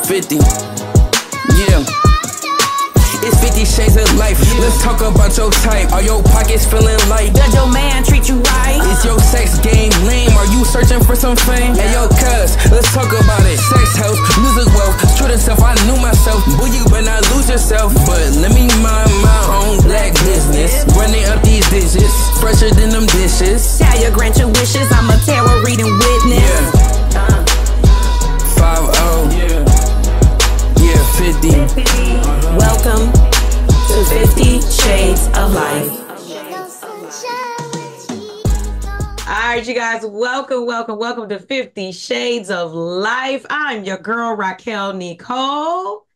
50. Yeah. It's 50 shades of life. Let's talk about your type. Are your pockets feeling light? Does your man treat you right? Is your sex game lame? Are you searching for some fame? Hey yo, cuz, let's talk about it. Sex house, music wealth, true to self, I knew myself. Boy, you better not lose yourself. But let me mind my own black business. Running up these digits, fresher than them dishes. Tell your grant your wishes, I'm a tarot reading witness. Yeah. 5-0. Yeah, 50. Welcome to 50 Shades of Life. Alright, you guys, welcome to 50 Shades of Life. I'm your girl, Raquel Nicole.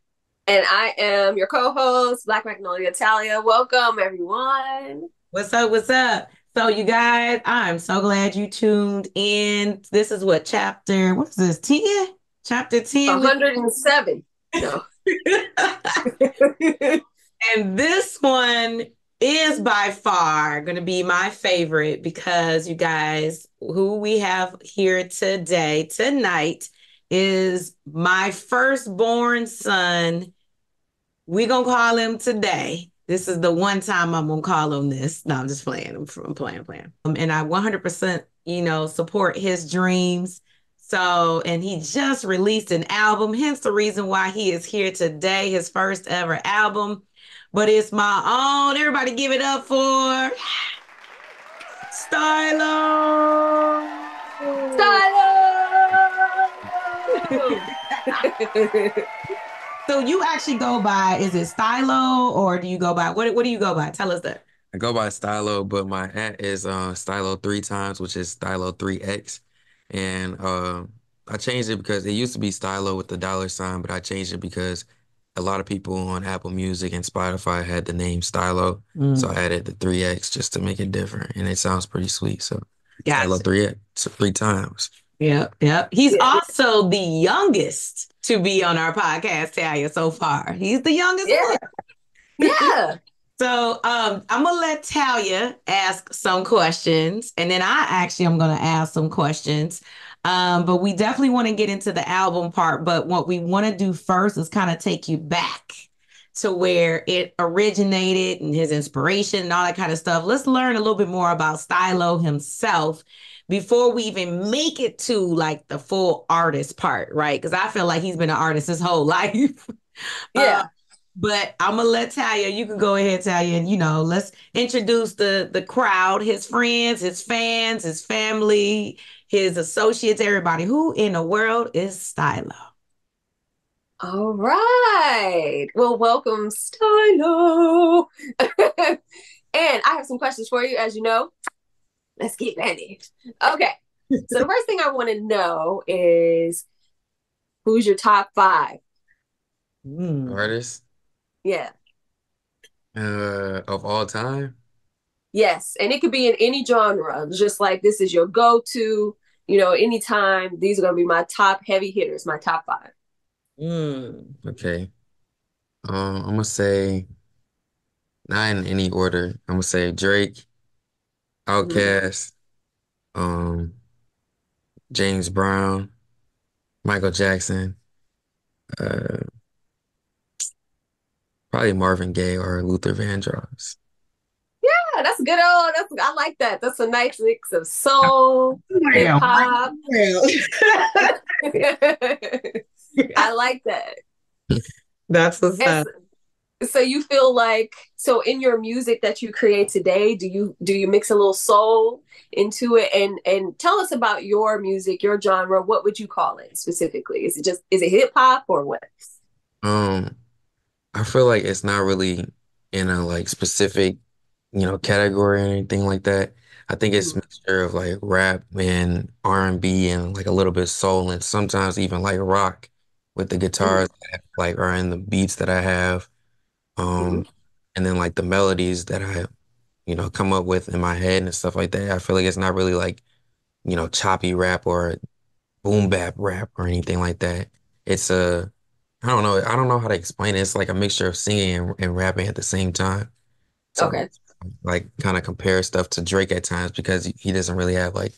And I am your co-host, Black Magnolia Talia. Welcome, everyone. What's up? So, you guys, I'm so glad you tuned in. This is what what is this, 10? Chapter 10? 107. No. And this one is by far going to be my favorite because you guys, who we have here tonight, is my firstborn son. We're going to call him today. This is the one time I'm going to call him this. No, I'm just playing. I'm playing. And I 100%, support his dreams. So, and he just released an album, hence the reason why he is here today, his first ever album. But it's my own. Everybody give it up for Stylo. So you actually go by, is it Stylo or do you go by, what do you go by? Tell us that. I go by Stylo, but my @ is Stylo 3x, which is Stylo 3X. And I changed it because it used to be Stylo with the $, but I changed it because a lot of people on Apple Music and Spotify had the name Stylo. So I added the 3X just to make it different. And it sounds pretty sweet. So Stylo 3X, so 3x. Yep. He's also the youngest to be on our podcast, Talia, so far. He's the youngest one. Yeah. So I'm going to let Talia ask some questions, and then I'm going to ask some questions. But we definitely want to get into the album part. But what we want to do first is kind of take you back to where it originated and his inspiration and all that kind of stuff. Let's learn a little bit more about Stylo himself before we even make it to like the full artist part, right? Because I feel like he's been an artist his whole life. Yeah. But I'm going to let Talia, you can go ahead, Talia, and, let's introduce the crowd, his friends, his fans, his family, his associates, everybody. Who in the world is Stylo? All right. Well, welcome, Stylo. And I have some questions for you, as you know. Let's get ready. Okay. So the first thing I want to know is, who's your top 5? Artists? Yeah. Of all time? Yes. And it could be in any genre. Just like this is your go-to, anytime. These are going to be my top heavy hitters, my top 5. Okay. I'm going to say, not in any order. I'm going to say Drake, Outkast, James Brown, Michael Jackson, probably Marvin Gaye or Luther Vandross. Yeah, that's good. I like that. That's a nice mix of soul, hip hop. I like that. That's what's up. So you feel like, in your music that you create today, do you mix a little soul into it? And tell us about your music, your genre. What would you call it specifically? Is it hip hop or what? I feel like it's not really in a like specific, category or anything like that. I think it's a mixture of like rap and R&B and like a little bit of soul and sometimes even like rock with the guitars that like are in the beats that I have. And then like the melodies that I, come up with in my head and stuff like that. I feel like it's not really like, choppy rap or boom bap rap or anything like that. It's I don't know. I don't know how to explain it. It's like a mixture of singing and rapping at the same time. So Okay. like kind of compare stuff to Drake at times because he doesn't really have like,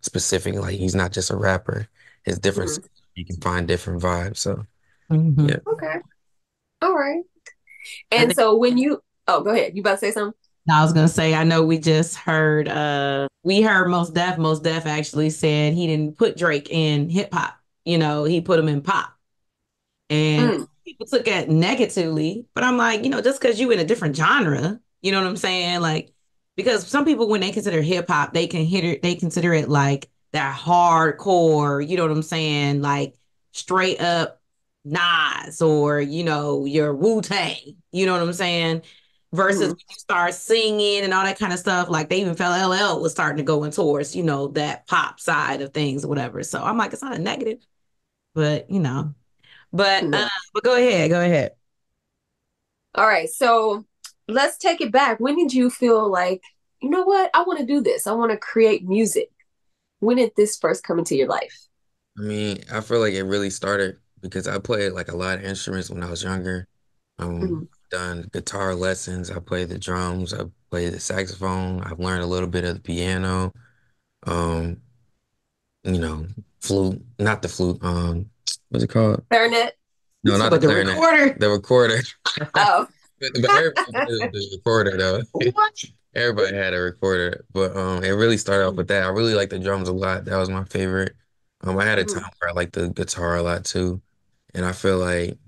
specific, like he's not just a rapper. It's different. You can find different vibes. So Mhm. Yeah. Okay. All right. I And think so when you, oh, go ahead. You about to say something? I was gonna say, I know we just heard we heard Most Def actually said he didn't put Drake in hip hop. He put him in pop. And Mm, people took it negatively, but I'm like, just because you in a different genre, you know what I'm saying? Like, because some people when they consider hip hop, they consider it like that hardcore, you know what I'm saying? Like straight up Nas or, your Wu-Tang, you know what I'm saying? Versus mm, when you start singing and all that kind of stuff, like they even felt LL was starting to go in towards, that pop side of things or whatever. So I'm like, it's not a negative, but but no. go ahead, go ahead. All right. So let's take it back. When did you feel like, you know what? I want to do this. I want to create music. When did this first come into your life? I mean, I feel like it really started because I played like a lot of instruments when I was younger. Mm, Done guitar lessons. I played the drums. I played the saxophone. I've learned a little bit of the piano. Um, you know, flute, not the flute. What's it called? clarinet. You No, talk not the about the clarinet. recorder. The recorder. Oh. But everybody did the recorder though. What? Everybody had a recorder, but it really started off with that. I really liked the drums a lot. That was my favorite. I had a Mhm. time where I liked the guitar a lot too, and I feel like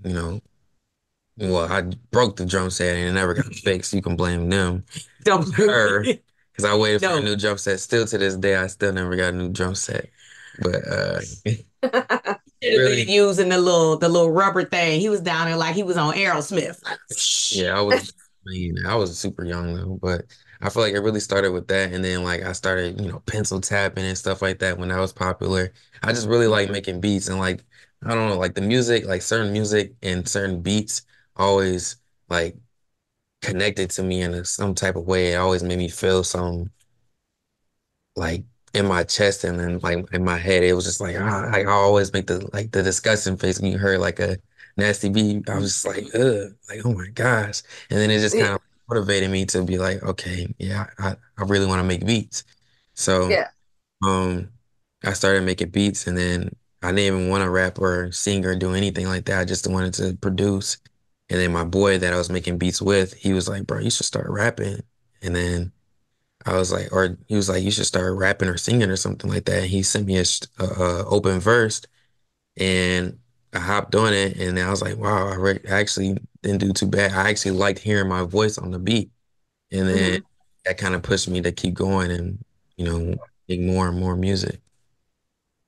well, I broke the drum set and it never got fixed. You can blame them, Don't her, because I waited for a no. new drum set. Still to this day, I still never got a new drum set. But Should have been really. using the little rubber thing. He was down there like he was on Aerosmith. Yeah, I was super young though, but I feel like it really started with that. And then like I started, pencil tapping and stuff like that when that was popular. I just really like making beats and like, I don't know, like the music, like certain music and certain beats always like connected to me in some type of way. It always made me feel some like in my chest and then like in my head. It was just like I always make the disgusting face when you heard like a nasty beat. I was just like, ugh, like oh my gosh. And then it just Yeah. kind of motivated me to be like, okay, yeah, I really want to make beats. So Yeah. um I started making beats and then I didn't even want to rap or sing or do anything like that. I just wanted to produce. And then my boy that I was making beats with, he was like, bro, you should start rapping. And then I was like, or he was like, you should start rapping or singing or something like that. And he sent me a open verse and I hopped on it. And I was like, wow, I actually didn't do too bad. I actually liked hearing my voice on the beat. And then Mhm. that kind of pushed me to keep going and, you know, make more and more music.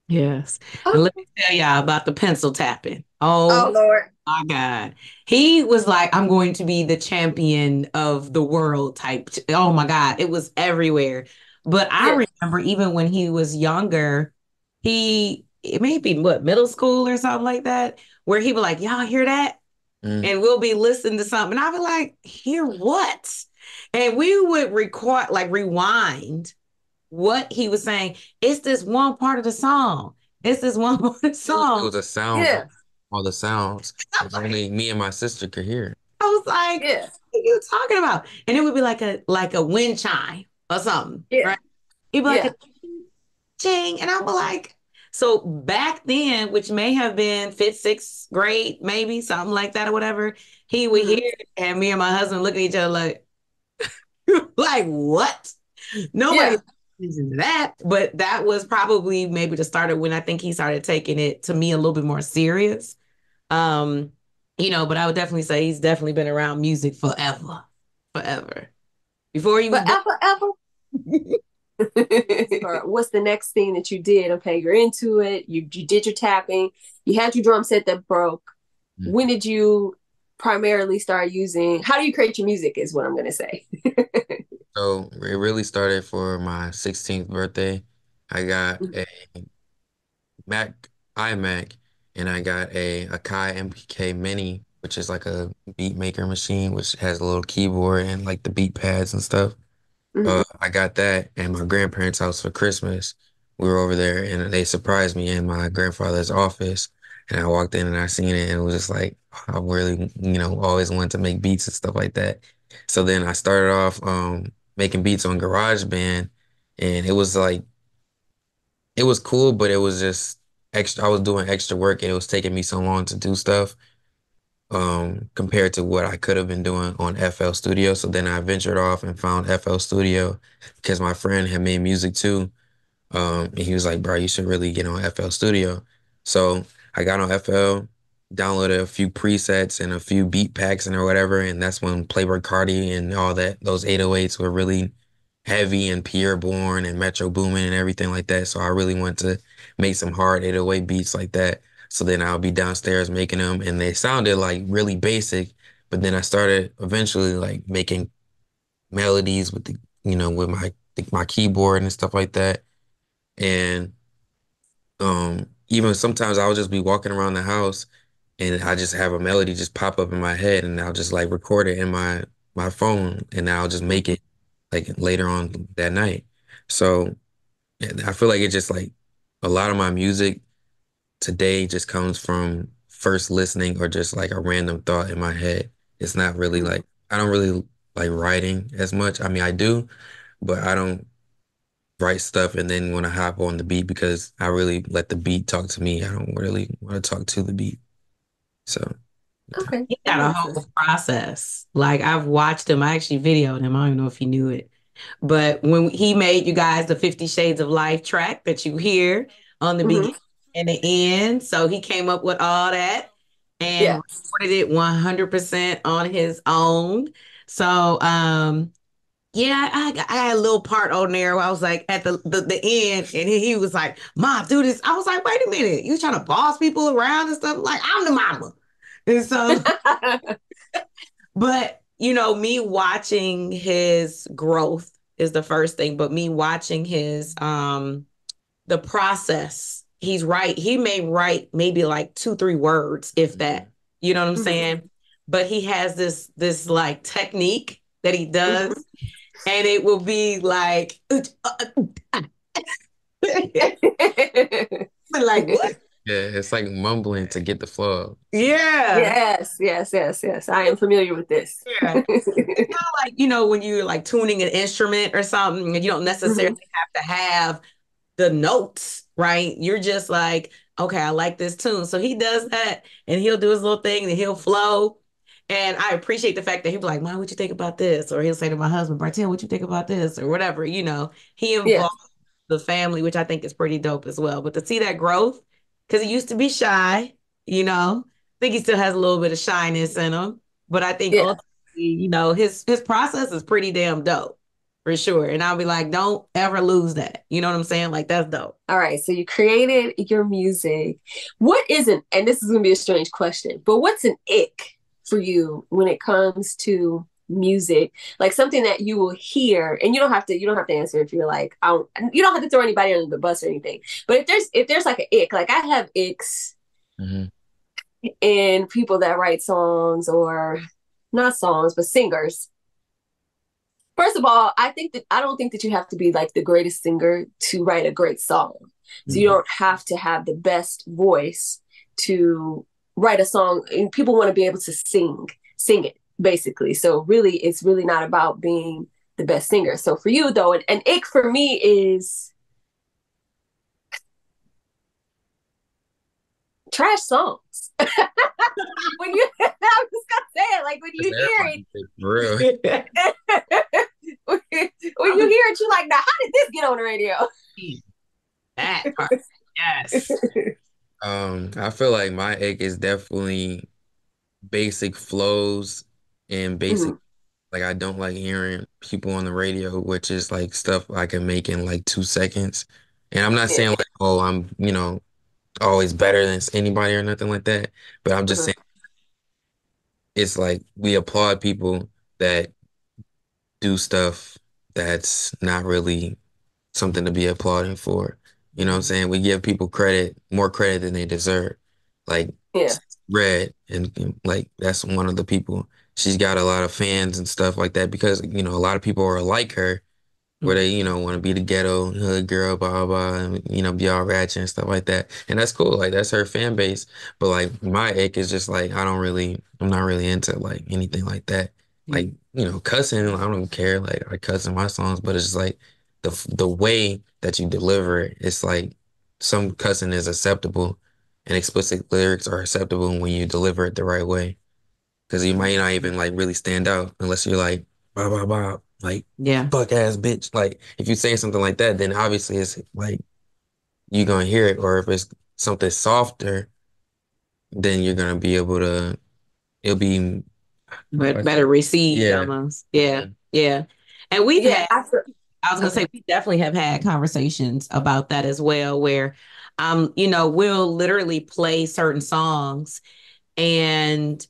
Yes. And let Oh, me tell y'all about the pencil tapping. oh Oh Lord. my God. He was like, I'm going to be the champion of the world type. Oh my God. It was everywhere. But I Yeah. remember even when he was younger, it may be what, middle school or something like that, where he would like, y'all hear that? Mm. And we'll be listening to something. And I'd be like, hear what? And we would record, like rewind what he was saying. It's this one part of the song. It's this one part of the It song. was a sound, Yeah. all the sounds. If only me and my sister could hear. I was like, Yeah. what are you talking about? And it would be like a wind chime or something, Yeah. right? It'd be like a Yeah. ching. And I'm like, so back then, which may have been fifth, sixth grade, maybe something like that or whatever, he would hear Mhm. it, and me and my husband look at each other like, like what? Nobody Yeah. listens to that. But that was probably maybe the start of when I think he started taking it to me a little bit more serious. Um, but I would definitely say he's definitely been around music forever. Forever. Before he was born. Forever, ever. Or what's the next thing that you did? Okay, you're into it. You did your tapping. You had your drum set that broke. Mm. When did you primarily start using? How do you create your music? Is what I'm gonna say. So it really started for my 16th birthday. I got a Mac iMac, and I got a Akai MPK Mini, which is like a beat maker machine, which has a little keyboard and like the beat pads and stuff. Mhm. I got that at my grandparents' house for Christmas. We were over there, and they surprised me in my grandfather's office. And I walked in and I seen it, and it was just like I really, always wanted to make beats and stuff like that. So then I started off making beats on GarageBand, and it was like it was cool, but it was just I was doing extra work and it was taking me so long to do stuff compared to what I could have been doing on FL Studio. So then I ventured off and found FL Studio because my friend had made music too. And he was like, bro, you should really get on FL Studio. So I got on FL, downloaded a few presets and a few beat packs and or whatever. And that's when Playboi Carti and all that, those 808s were really heavy and Pierre Bourne and Metro Boomin and everything like that. So I really wanted to make some hard 808 beats like that. So then I'll be downstairs making them and they sounded like really basic. But then I started eventually like making melodies with the, with my keyboard and stuff like that. And even sometimes I'll just be walking around the house and I just have a melody just pop up in my head and I'll just like record it in my phone and I'll just make it like later on that night. So yeah, I feel like it just like a lot of my music today just comes from first listening or just like a random thought in my head. It's not really like I don't really like writing as much. I mean, I do, but I don't write stuff and then want to hop on the beat because I really let the beat talk to me. I don't really want to talk to the beat. So, Okay. He That got a makes whole sense. process. Like I've watched him. I actually videoed him. I don't even know if he knew it. But when he made you guys the 50 Shades of Life track that you hear on the Hmm. beginning and the end, so he came up with all that and Yeah. recorded it 100% on his own. So, yeah, I had a little part on there where I was like at the end, and he was like, "Mom, do this." I was like, "Wait a minute, you trying to boss people around and stuff?" Like I'm the mama, and so, but me watching his growth is the first thing. But me watching his the process, he's right. He may write maybe like 2, 3 words, if that. You know what I'm Mhm. saying? But he has this like technique that he does Mhm. and it will be like, like what? yeah, it's like mumbling to get the flow up. So, Yeah, Yes, yes, yes, yes. I am familiar with this. yeah. It's kind of like when you're like tuning an instrument or something, and you don't necessarily Hmm. have to have the notes, right? You're just like, okay, I like this tune. So he does that, and he'll do his little thing, and he'll flow. And I appreciate the fact that he'll be like, "Mom, what you think about this?" Or he'll say to my husband, "Bartel, what you think about this?" Or whatever. He Yeah, involves the family, which I think is pretty dope as well. But to see that growth, because he used to be shy, I think he still has a little bit of shyness in him. But I think yeah. ultimately, his process is pretty damn dope for sure. And I'll be like, don't ever lose that. You know what I'm saying? Like that's dope. All right, so you created your music. What isn't, and this is going to be a strange question, but what's an ick for you when it comes to music? Like something that you will hear, and you don't have to answer if you're like, you don't have to throw anybody under the bus or anything. But if there's like an ick, like I have icks mhm. in people that write songs or not songs, but singers. First of all, I don't think that you have to be like the greatest singer to write a great song. So you Mhm. don't have to have the best voice to write a song. And people want to be able to sing it basically. So really, it's really not about being the best singer. So for you though, an ick for me is trash songs. When you, I'm just gonna say it, like when That's you hear everybody for real. it, when you hear it, you're like, now how did this get on the radio? That part. Yes. I feel like my ick is definitely basic flows and basic Mhm. like I don't like hearing people on the radio, which is like stuff I can make in like 2 seconds. And I'm not Yeah. saying like, oh, I'm, always better than anybody or nothing like that. But I'm just Mhm. saying it's like we applaud people that do stuff that's not really something to be applauded for. You know what I'm saying? We give people more credit than they deserve. Like Yeah. Red, and like that's one of the people. She's got a lot of fans and stuff like that because, a lot of people are like her where they, want to be the ghetto hood girl, blah, blah, blah, and, be all ratchet and stuff like that. And that's cool. Like, that's her fan base. But, like, my ick is just, like, I'm not really into, like, anything like that. Like, cussing, I don't care. Like, I cuss in my songs, but it's just, like, the way that you deliver it, it's, like, some cussing is acceptable and explicit lyrics are acceptable when you deliver it the right way. Because you might not even like really stand out unless you're like, blah, blah, blah, like, Yeah. fuck ass bitch. Like, if you say something like that, then obviously it's like you're gonna hear it. Or if it's something softer, then you're gonna be able to, it'll be, But better received yeah. almost. Yeah. Mhm. Yeah. And we've Yeah, had, after I was gonna okay. say we definitely have had conversations about that as well, where we'll literally play certain songs and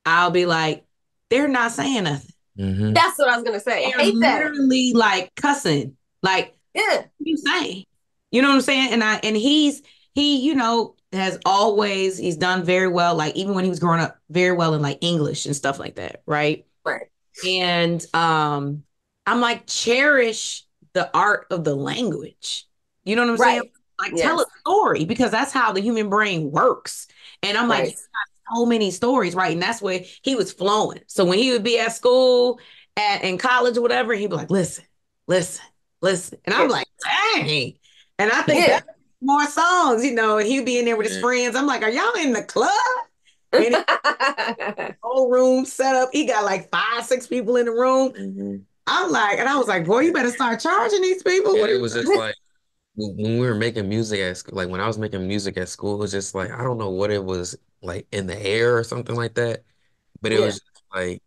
I'll be like, they're not saying nothing. Mhm. That's what I was gonna say. I They're hate that. literally like cussing. Like, Yeah. what are you saying? You know what I'm saying? And he has always he's done very well, like even when he was growing up, very well in like English and stuff like that, right? Right. And I'm like, cherish the art of the language. You know what I'm saying? Right. Like tell a Yes. story because that's how the human brain works. And I'm like, you Right. got so many stories, right? And that's where he was flowing. So when he would be at school, in college or whatever, he'd be like, listen, listen, listen. And I'm Yeah. like, dang. And I think Yeah. that more songs, and he'd be in there with his Yeah. friends. I'm like, are y'all in the club? And whole room set up. He got like 5, 6 people in the room. Mhm. And I was like, boy, you better start charging these people. And it was just like when we were making music at school, like when I was making music at school, it was just like I don't know what it was like in the air or something like that, but it Yeah. was just like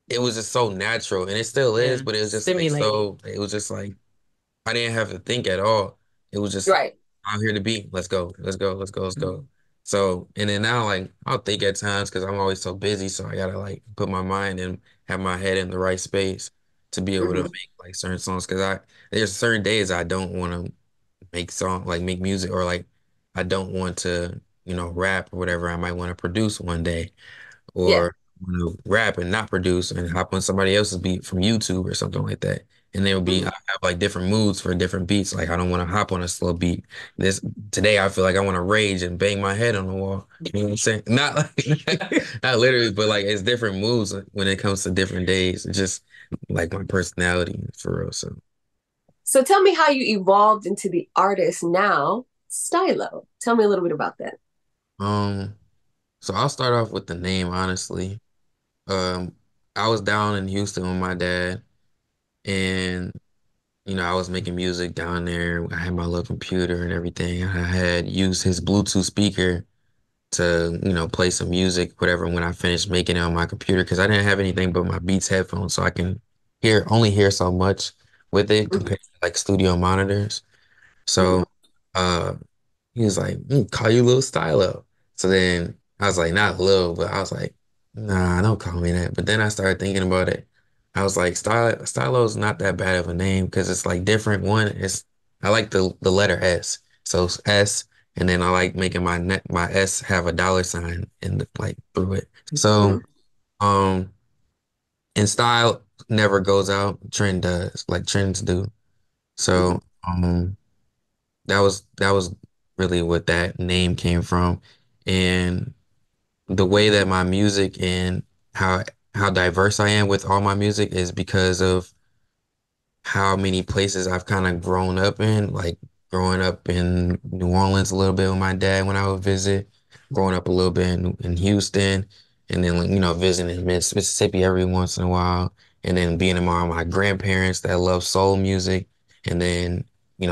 it was just so natural, and it still is, Yeah, but it was just like stimulating. so. It was just like I didn't have to think at all. It was just Right. I'm here to be. Let's go. Let's go. Let's go. Let's go. So and then now like I'll think at times because I'm always so busy, so I gotta like put my mind and have my head in the right space to be able to Hmm. make like certain songs. Because I there's certain days I don't want to make music or like I don't want to rap or whatever. I might want to produce one day Yeah. or rap and not produce and hop on somebody else's beat from YouTube or something like that. And there will be I Hmm. have like different moods for different beats. Like I don't want to hop on a slow beat. This today I feel like I want to rage and bang my head on the wall. You know what I'm saying? Not like not literally, but like it's different moods when it comes to different days. It's just like my personality for real. So So tell me how you evolved into the artist now, Stylo. Tell me a little bit about that. um so I'll start off with the name honestly. Um I was down in Houston with my dad and I was making music down there. I had my little computer and everything. I had used his Bluetooth speaker to, play some music, whatever, when I finished making it on my computer, because I didn't have anything but my Beats headphones, so I can only hear so much with it Hmm. compared to like studio monitors. Hmm. So, uh, he was like, call you Lil Stylo. So then I was like, not Lil, but I was like, nah, don't call me that. But then I started thinking about it. I was like, Stylo's not that bad of a name because it's like different. One is I like the letter S. So it's S, and then I like making my S have a dollar sign in like through it. So Hmm. um and style never goes out. Trend does, like trends do. Hmm. So that was really what that name came from. And the way that my music and how how diverse I am with all my music is because of how many places I've kind of grown up in, like growing up in New Orleans a little bit with my dad when I would visit, growing up a little bit in Houston, and then like, visiting Mississippi every once in a while, and then being around my grandparents that love soul music, and then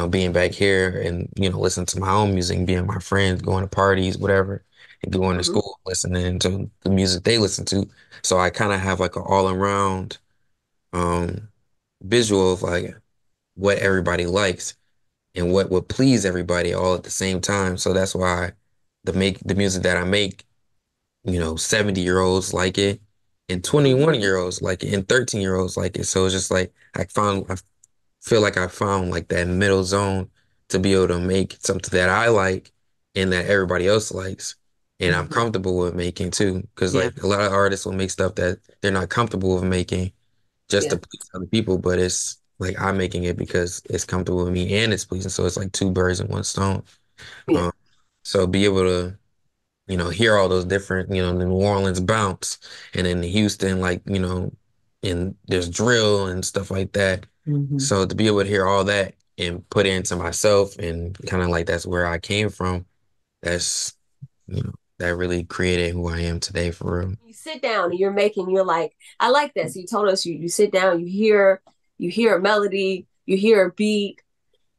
being back here and listening to my own music, and being with my friends, going to parties, whatever, and going to Hmm. school, listening to the music they listen to. So I kind of have like an all around um visual of like what everybody likes and what would please everybody all at the same time. So that's why the music that I make, 70-year-olds like it and Hmm. 21-year-olds like it and 13-year-olds like it. So it's just like I feel like I found like that middle zone to be able to make something that I like and that everybody else likes. And I'm Mhm. comfortable with making too. Cause Yeah. like a lot of artists will make stuff that they're not comfortable with making just to Yeah. please other people, but it's like I'm making it because it's comfortable with me and it's pleasing. So it's like two birds in one stone. Yeah. Um, so be able to, hear all those different, the New Orleans bounce and then the Houston, like, and there's drill and stuff like that. Mhm. So to be able to hear all that and put it into myself, and kind of like that's where I came from. That's, that really created who I am today for real. You sit down and you're like, I like that. So you told us you sit down, you hear a melody, you hear a beat,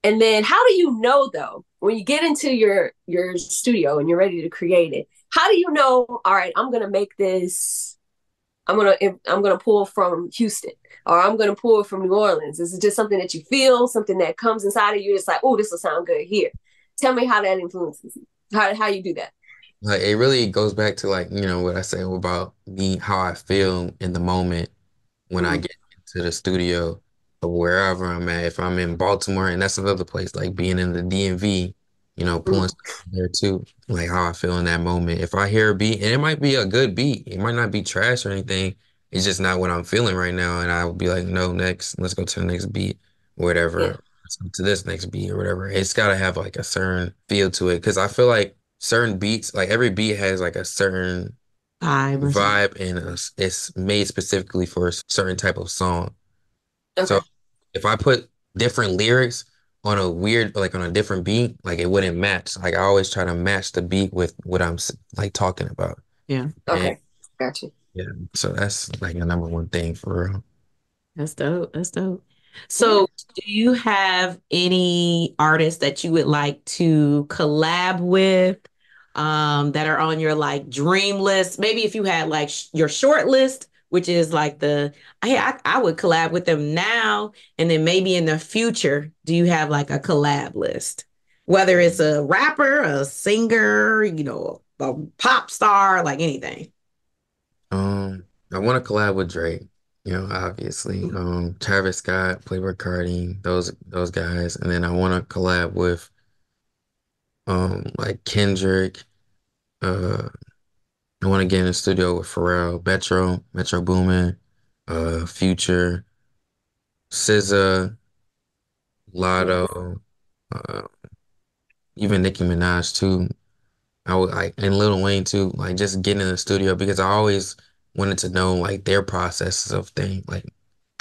and then how do you know though when you get into your studio and you're ready to create it? How do you know? All right, I'm gonna make this. I'm gonna pull from Houston, or I'm gonna pull from New Orleans. Is it just something that you feel, something that comes inside of you? It's like, oh, this will sound good here. Tell me how that influences you. How you do that? Like it really goes back to like, what I said about me, how I feel in the moment when I Mm, get into the studio or wherever I'm at. If I'm in Baltimore, and that's another place, like being in the DMV, pulling mm, stuff from there too, like how I feel in that moment. If I hear a beat, and it might be a good beat, it might not be trash or anything, it's just not what I'm feeling right now. And I would be like, no, next, let's go to the next beat or yeah. whatever. Let's go to this next beat or whatever. It's got to have like a certain feel to it. Cause I feel like certain beats, like every beat has like a certain Vibe or something. vibe, and it's made specifically for a certain type of song. So Okay. if I put different lyrics on a weird, like on a different beat, like it wouldn't match. Like I always try to match the beat with what I'm like talking about. Yeah. And Okay. Gotcha. yeah, so that's like the number one thing for real. That's dope. That's dope. Yeah. So, do you have any artists that you would like to collab with, that are on your like dream list? Maybe if you had like your short list, which is like hey, I would collab with them now, and then maybe in the future, do you have like a collab list? Whether it's a rapper, a singer, a pop star, like anything. I want to collab with Drake, obviously. Travis Scott, Playboi Carti, those guys, and then I want to collab with like Kendrick. Uh, I want to get in the studio with Pharrell, Metro Boomin, Future, SZA, Yes. Lotto, uh, even Nicki Minaj too. I would like, and Lil Wayne too. Like just getting in the studio because I always wanted to know like their processes of things. Like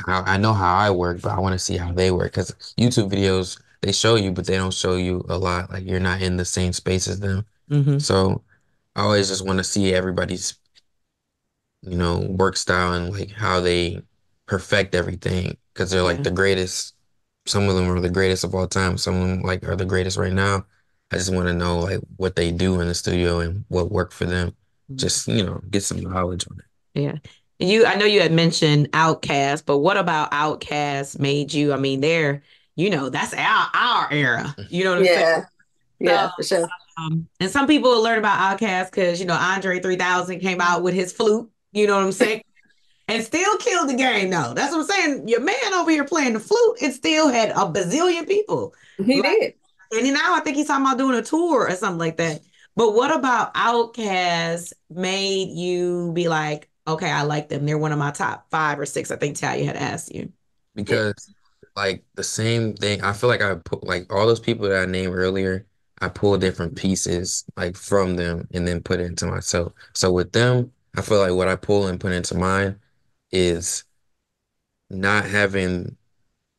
I know how I work, but I want to see how they work because YouTube videos they show you, but they don't show you a lot. Like you're not in the same space as them. Hmm. So I always just want to see everybody's work style and like how they perfect everything because they're like Yeah. the greatest. Some of them are the greatest of all time. Some of them like are the greatest right now. I just want to know like what they do in the studio and what worked for them. Just, get some knowledge on it. Yeah. I know you had mentioned Outcast, but what about Outcast made you? I mean, that's our era. You know what I'm saying? Yeah. So, Yeah, for sure. and some people learn about Outcast because, Andre 3000 came out with his flute, you know what I'm saying? And still killed the game, though. That's what I'm saying. Your man over here playing the flute, it still had a bazillion people. He did. And now I think he's talking about doing a tour or something like that. But what about Outkast made you be like, okay, I like them. They're one of my top 5 or 6. I think Talia had asked you. Yeah. Because like the same thing, I feel like I put like all those people that I named earlier, I pull different pieces like from them and then put it into myself. So with them, I feel like what I pull and put into mine is not having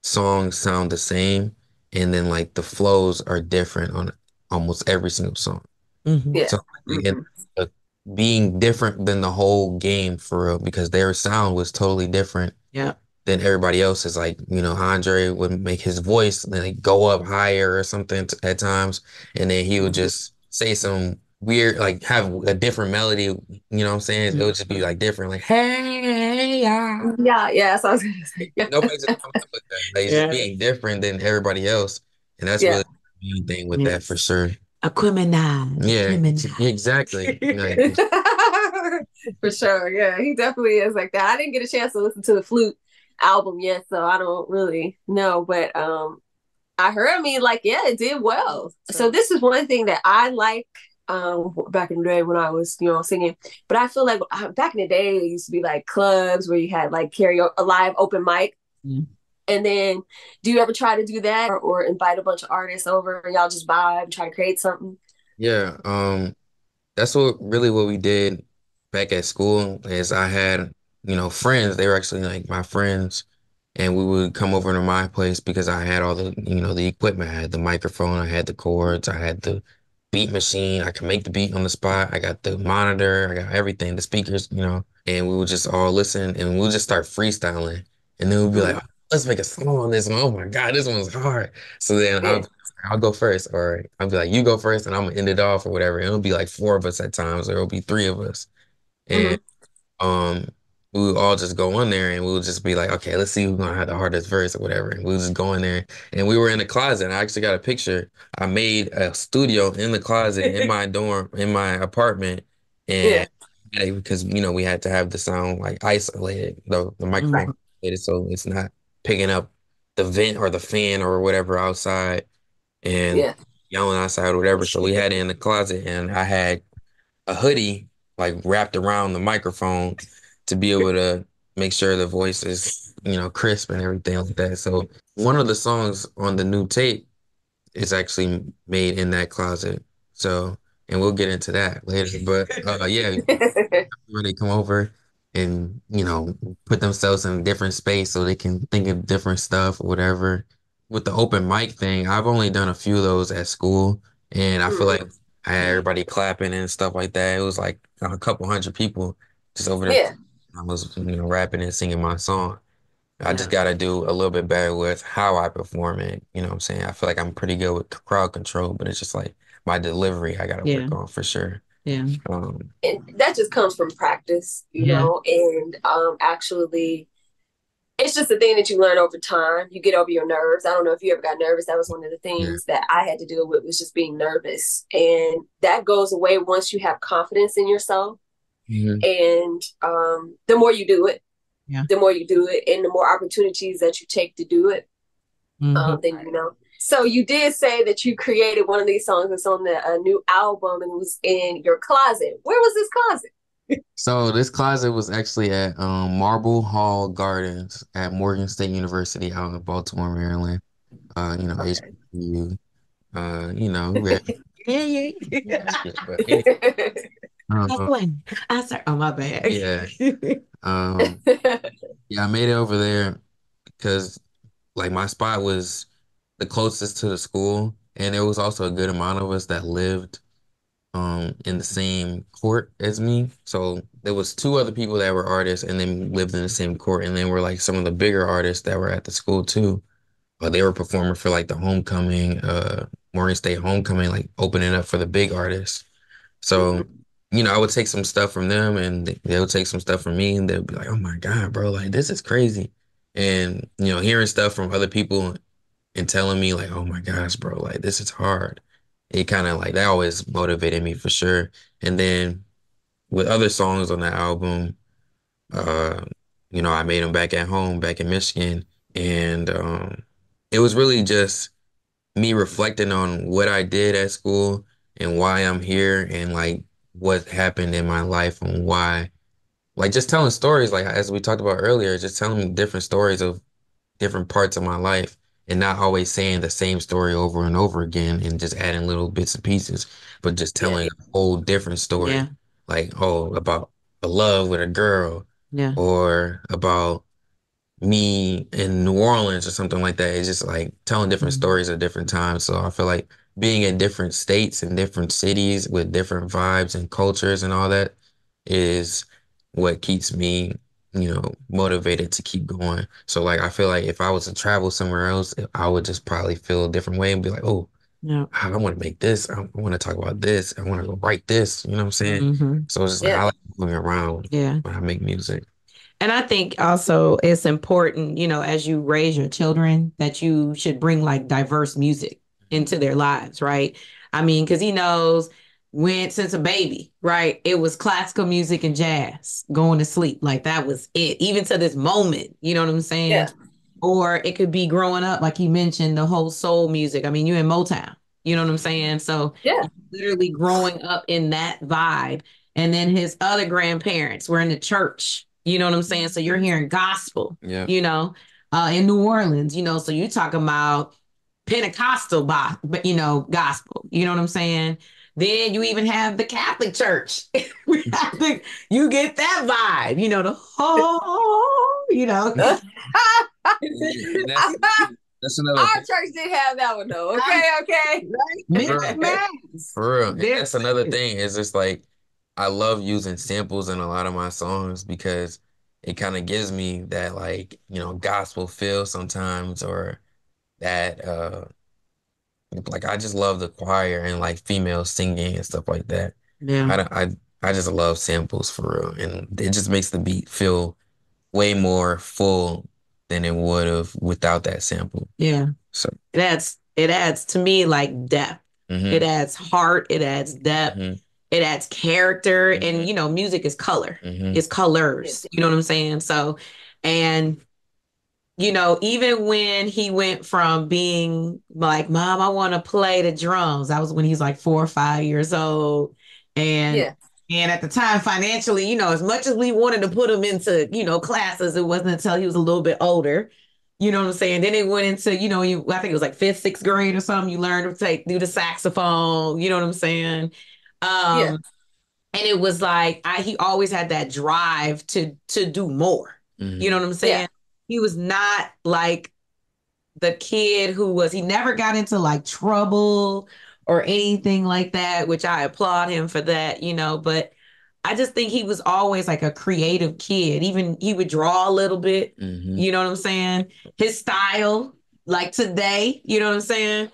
songs sound the same, and then like the flows are different on almost every single song. Hmm. Yeah. So and Hmm. uh, being different than the whole game for real, because their sound was totally different Yeah. than everybody else's. Like, Andre would make his voice like go up higher or something at times, and then he would just say some weird, like have a different melody. You know what I'm saying? It would just be like different, like hey, yeah. Yeah, yeah. So I was gonna say, yeah. Nobody's just coming up with that. Like, it's just Yeah. being different than everybody else, and that's Yeah. really the main thing with Yeah. that for sure. Aquemini. Yeah, exactly. Like, For sure. Yeah, he definitely is like that. I didn't get a chance to listen to the flute album yet, so I don't really know. But I heard, I mean, like, yeah, it did well. So this is one thing that I like back in the day when I was, singing. But I feel like back in the day, it used to be like clubs where you had like karaoke, a live open mic. Mhm. And then do you ever try to do that or invite a bunch of artists over and y'all just vibe, try to create something? yeah, that's what we did back at school is I had, friends. They were actually like my friends, and we would come over to my place because I had all the, the equipment. I had the microphone, I had the cords, I had the beat machine. I could make the beat on the spot. I got the monitor, I got everything, the speakers, and we would just all listen and we'll just start freestyling. And then we'd be like, Mhm. "Oh, let's make a song on this one. Oh my God, this one's hard." So then Yeah. I'll go first, or I'll be like, "You go first," and I'm gonna end it off or whatever. And it'll be like four of us at times, or it'll be three of us. And Hmm. um we would all just go on there and we would just be like, okay, let's see who's gonna have the hardest verse or whatever. And we would just go in there and we were in the closet and I actually got a picture. I made a studio in the closet in my dorm, in my apartment, Yeah. and because we had to have the sound like isolated, the microphone Mhm. isolated so it's not picking up the vent or the fan or whatever outside and Yeah. yelling outside or whatever. So we had it in the closet and I had a hoodie like wrapped around the microphone to be able to make sure the voice is, crisp and everything like that. So one of the songs on the new tape is actually made in that closet. So, and we'll get into that later. But yeah, when they come over and, put themselves in a different space so they can think of different stuff or whatever. With the open mic thing, I've only done a few of those at school, and I feel like Mhm. I had everybody clapping and stuff like that. It was like a couple hundred people just over there. Yeah. I was, rapping and singing my song. I just Yeah. got to do a little bit better with how I perform it. You know what I'm saying? I feel like I'm pretty good with crowd control, but it's just like my delivery I got to Yeah. work on for sure. Yeah. And that just comes from practice, Yeah. and actually it's just a thing that you learn over time. You get over your nerves. I don't know if you ever got nervous. That was one of the Yeah. things that I had to deal with, was just being nervous. And that goes away once you have confidence in yourself. Mhm. And the more you do it, Yeah. the more you do it, and the more opportunities that you take to do it, Hmm. then you know. So you did say that you created one of these songs that's on the new album, and it was in your closet. Where was this closet? So this closet was actually at Marble Hall Gardens at Morgan State University out in Baltimore, Maryland. Okay. HBCU. Yeah. Yeah. Yeah. Yeah, but anyway, I uh, win. I start. Oh, my bad. yeah. Um, yeah, I made it over there because like my spot was the closest to the school, and there was also a good amount of us that lived in the same court as me. So there was two other people that were artists and then lived in the same court, and then were like some of the bigger artists that were at the school too. They were performing for like the homecoming, Morgan State homecoming, like opening up for the big artists. So, Mhm. I would take some stuff from them and they would take some stuff from me and they'd be like, "Oh my God, bro, like this is crazy." And, hearing stuff from other people and telling me like, "Oh my gosh, bro, like this is hard." It kind of like that always motivated me for sure. And then with other songs on the album, uh, I made them back at home, back in Michigan, and it was really just me reflecting on what I did at school and why I'm here and like what happened in my life and why, like just telling stories, like as we talked about earlier, just telling different stories of different parts of my life and not always saying the same story over and over again and just adding little bits and pieces, but just Yeah. telling a whole different story, Yeah. like, oh, about a love with a girl Yeah. or about me in New Orleans or something like that. It's just like telling different Mhm. stories at different times. So I feel like being in different states and different cities with different vibes and cultures and all that is what keeps me, motivated to keep going. So like I feel like if I was to travel somewhere else, I would just probably feel a different way and be like, oh, Yeah. I want to make this. I want to talk about this. I want to go write this. You know what I'm saying? Hmm. So it's just like Yeah. I like moving around Yeah. when I make music. And I think also it's important, as you raise your children, that you should bring like diverse music into their lives, right? I mean, because he knows when, since a baby, right, it was classical music and jazz going to sleep. Like that was it, even to this moment, you know what I'm saying? Yeah. Or it could be growing up, like you mentioned, the whole soul music. I mean, you in Motown, you know what I'm saying? So Yeah. literally growing up in that vibe. And then his other grandparents were in the church. You know what I'm saying? So you're hearing gospel, Yeah. in New Orleans, so you're talking about Pentecostal, but gospel. You know what I'm saying? Then you even have the Catholic Church. You get that vibe, the whole, And that's another Our thing. church did have that one though. Okay, okay. Mixed mags. For real. And that's another thing. It's just like I love using samples in a lot of my songs because it kind of gives me that like, gospel feel sometimes or that like I just love the choir and like female singing and stuff like that. Yeah. I just love samples for real. And it just makes the beat feel way more full than it would have without that sample. Yeah. So It adds to me like depth. It hmm adds heart, it adds depth, hmm it adds character, and hmm music is color. hmm It's colors. You know what I'm saying? So, and even when he went from being like, Mom, I want to play the drums. That was when he's like 4 or 5 years old. And Yeah. and at the time, financially, as much as we wanted to put him into, classes, it wasn't until he was a little bit older. You know what I'm saying? Then it went into, I think it was like fifth, sixth grade or something. You learned to do the saxophone. You know what I'm saying? Yeah. Um, and it was like he always had that drive to do more. You know hmm what I'm Yeah. saying? He was not like the kid he never got into like trouble or anything like that, which I applaud him for that, but I just think he was always like a creative kid. Even he would draw a little bit, hmm you know what I'm saying? His style, like today, you know what I'm saying?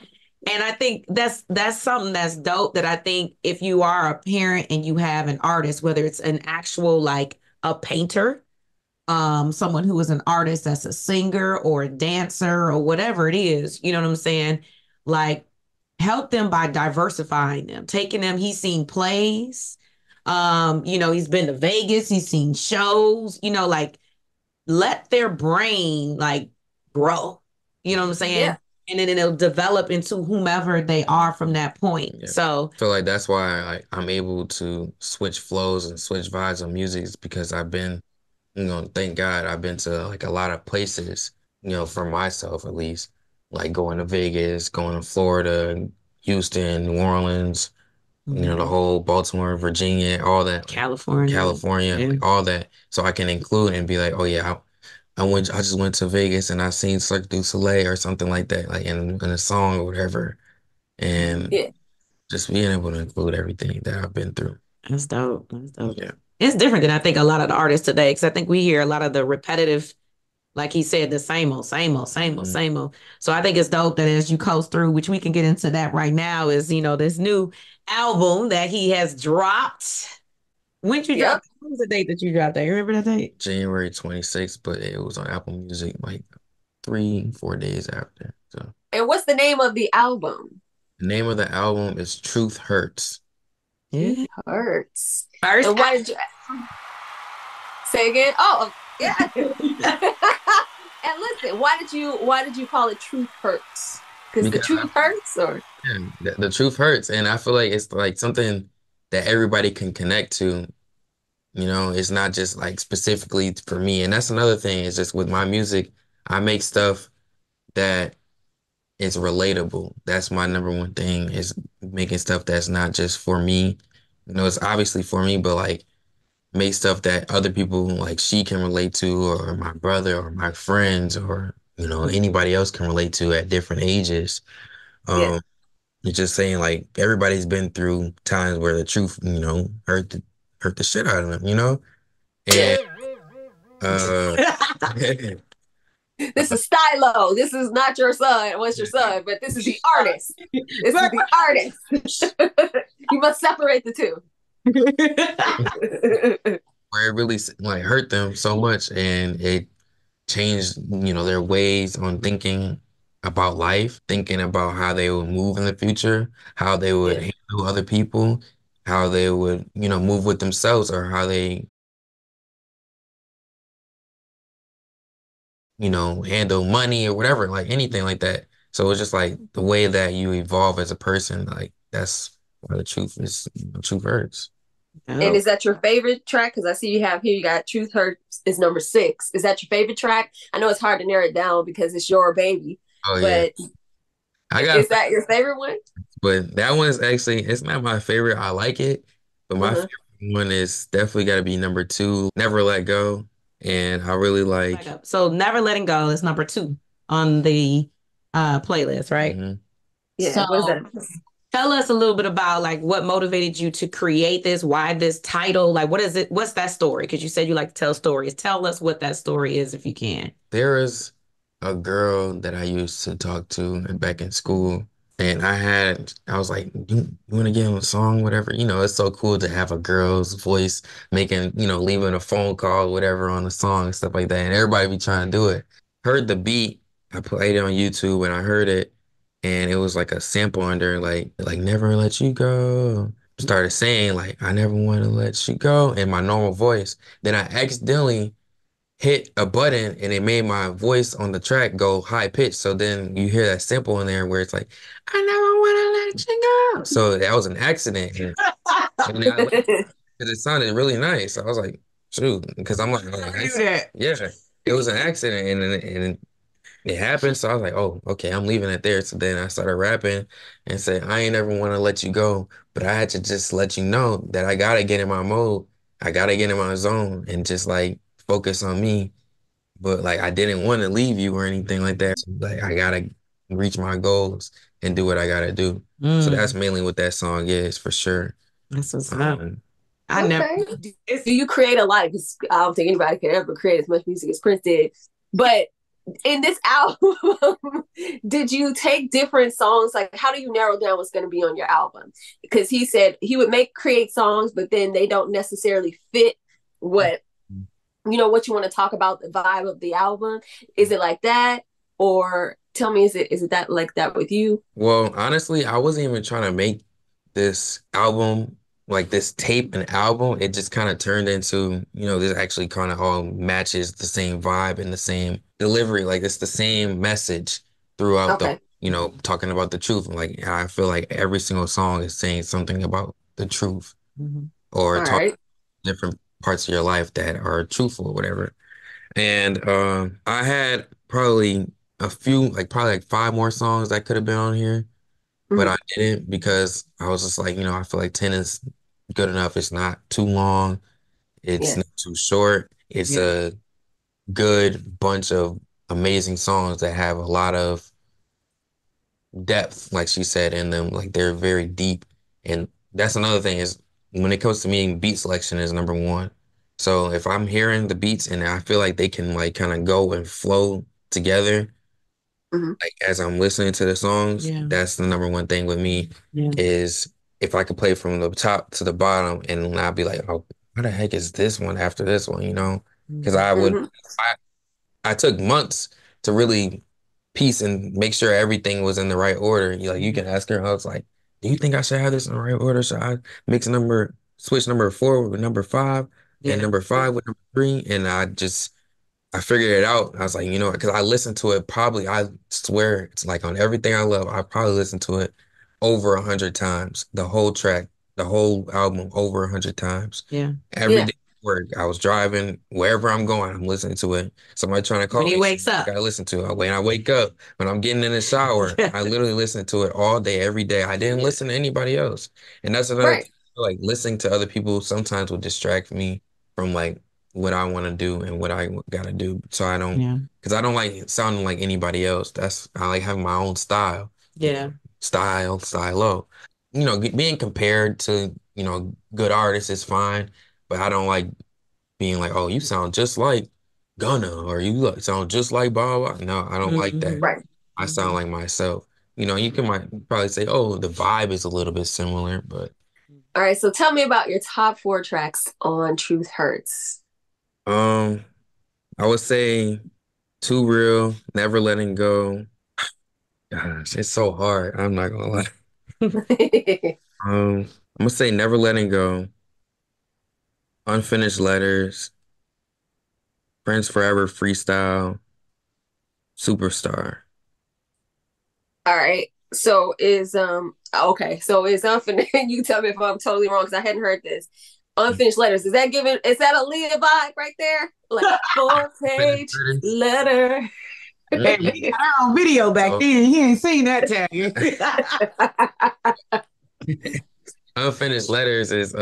And I think that's something that's dope that I think if you are a parent and you have an artist, whether it's an actual like a painter, someone who is an artist that's a singer or a dancer or whatever it is, you know what I'm saying? Like help them by diversifying them, taking them. He's seen plays, he's been to Vegas, he's seen shows, like let their brain like grow. You know what I'm saying? Yeah. And then it'll develop into whomever they are from that point. Yeah. So I feel like that's why I'm able to switch flows and switch vibes on music is because I've been, thank God I've been to like a lot of places, for myself at least, like going to Vegas, going to Florida, Houston, New Orleans, the whole Baltimore, Virginia, all that, like California. California, Yeah. like all that. So I can include and be like, oh yeah, I just went to Vegas and I seen Cirque du Soleil or something like that, like in a song or whatever. And Yeah. just being able to include everything that I've been through. That's dope. That's dope. Yeah. It's different than I think a lot of the artists today, because I think we hear a lot of the repetitive, like he said, the same old, same old, same old, Mhm. same old. So I think it's dope that as you coast through, which we can get into that right now, is this new album that he has dropped. When did you drop? Yep. What was the date that you dropped that? You remember that date? January 26th, but it was on Apple Music like 3, 4 days after. So And what's the name of the album? the name of the album is Truth Hurts. Yeah. Hurts. First. And why did you say again? Oh, yeah. And listen, why did you call it Truth Hurts? Because the Because truth hurts, or the truth hurts. And I feel like it's like something that everybody can connect to. It's not just like specifically for me. And that's another thing, is just with my music, I make stuff that is relatable. That's my number one thing, is making stuff that's not just for me. It's obviously for me, but like make stuff that other people like she can relate to, or my brother or my friends, or anybody else can relate to at different ages. yeah, Um, it's just saying like everybody's been through times where the truth, hurt the shit out of them. yeah. And uh This is Stylo. This is not your son. What's your son? But this is the artist. This is the artist. You must separate the two. where it really like hurt them so much, and it changed, their ways on thinking about life, thinking about how they would move in the future, how they would Yeah, handle other people, how they would, move with themselves, or how they, handle money or whatever, like anything like that. So it's just like the way that you evolve as a person, like that's why the truth hurts. and Oh, is that your favorite track? Because I see you have here, you got Truth Hurts is number 6. Is that your favorite track? I know it's hard to narrow it down because it's your baby, Oh yeah. but I got, is that your favorite one? but that one's actually, it's not my favorite. I like it, but my Uh-huh. favorite one is definitely got to be number 2, Never Let Go. And I really like. Back up. So Never Letting Go is number 2 on the playlist, right? Mhm. Yeah. So What is that? tell us a little bit about like what motivated you to create this, why this title, like what is it, what's that story? Because you said you like to tell stories. Tell us what that story is if you can. There is a girl that I used to talk to back in school, and I was like, you want to get on a song, whatever? You know, it's so cool to have a girl's voice making, leaving a phone call, whatever, on a song and stuff like that. And everybody be trying to do it. Heard the beat, I played it on YouTube, and I heard it, and it was like a sample under like never let you go. Started saying like I never want to let you go in my normal voice. Then I accidentally hit a button and it made my voice on the track go high pitched. So then you hear that sample in there where it's like, I never want to let you go. So that was an accident. And I liked it because it sounded really nice. I was like, shoot, because I'm like, oh, yeah, it was an accident and it happened. So I was like, oh, okay, I'm leaving it there. So then I started rapping and said, I ain't ever want to let you go. But I had to just let you know that I got to get in my mode. I got to get in my zone and just like focus on me. But like I didn't want to leave you or anything like that. So, like I gotta reach my goals and do what I gotta do. So that's mainly what that song is for sure. That's what's up. I Okay. never. Do you create a lot? Because I don't think anybody could ever create as much music as Prince did. But in this album, did you take different songs? Like, how do you narrow down what's going to be on your album? Because he said he would create songs, but then they don't necessarily fit what what you want to talk about, the vibe of the album. Is it like that, or tell me, is it that like that with you? Well, honestly, I wasn't even trying to make this album like this tape an album. It just kind of turned into, this actually kind of all matches the same vibe and the same delivery. Like it's the same message throughout Okay. talking about the truth. Like I feel like every single song is saying something about the truth or All talking right. different parts of your life that are truthful or whatever. And I had probably a few, like probably like 5 more songs that could have been on here, but Mhm. I didn't because I was just like, I feel like 10 is good enough. It's not too long. It's Yeah. not too short. It's a good bunch of amazing songs that have a lot of depth, like she said, in them. Like they're very deep. And that's another thing is when it comes to me, beat selection is number one. So if I'm hearing the beats and I feel like they can like kind of go and flow together, Mhm. like as I'm listening to the songs, that's the number one thing with me is if I could play from the top to the bottom and I'd be like, oh, what the heck is this one after this one, Because Mhm. I took months to really piece and make sure everything was in the right order. You can ask her, I was like, do you think I should have this in the right order? Should I switch number 4 with number 5 and number 5 with number 3? And I figured it out. I was like, because I listened to it probably, I swear it's like on everything I love, I probably listened to it over 100 times. The whole track, the whole album over 100 times. Every day at work, I was driving, wherever I'm going, I'm listening to it. Somebody trying to call When he me, wakes I up. gotta listen to it. When I wake up, when I'm getting in the shower, I literally listen to it all day, every day. I didn't listen to anybody else. And that's another Right. thing. Like listening to other people sometimes will distract me from like what I want to do and what I gotta do. So I don't, because I don't like sounding like anybody else. I like having my own style. Stylo. Being compared to, good artists is fine, but I don't like being like, oh, you sound just like Gunna or you sound just like blah, blah. No, I don't like that. Right. I sound like myself. You might probably say, oh, the vibe is a little bit similar, but All right. So tell me about your top 4 tracks on Truth Hurts. I would say Too Real, Never Letting Go. Gosh, it's so hard. I'm not gonna lie. I'm gonna say Never Letting Go, Unfinished Letters, Friends Forever Freestyle, Superstar. All right. So is okay. So is unfinished. You tell me if I'm totally wrong because I hadn't heard this. Unfinished letters. Is that a Leah vibe right there? Like 4-page letter. Hey, he got our own video back then. He ain't seen that tag. Unfinished Letters is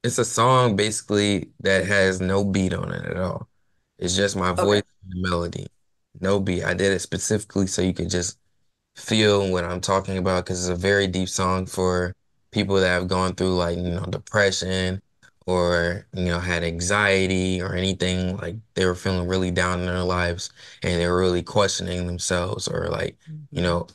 It's a song basically that has no beat on it at all. It's just my Okay. voice and the melody. No beat. I did it specifically so you could just feel what I'm talking about because it's a very deep song for people that have gone through like, depression or, had anxiety or anything like they were feeling really down in their lives and they were really questioning themselves or like,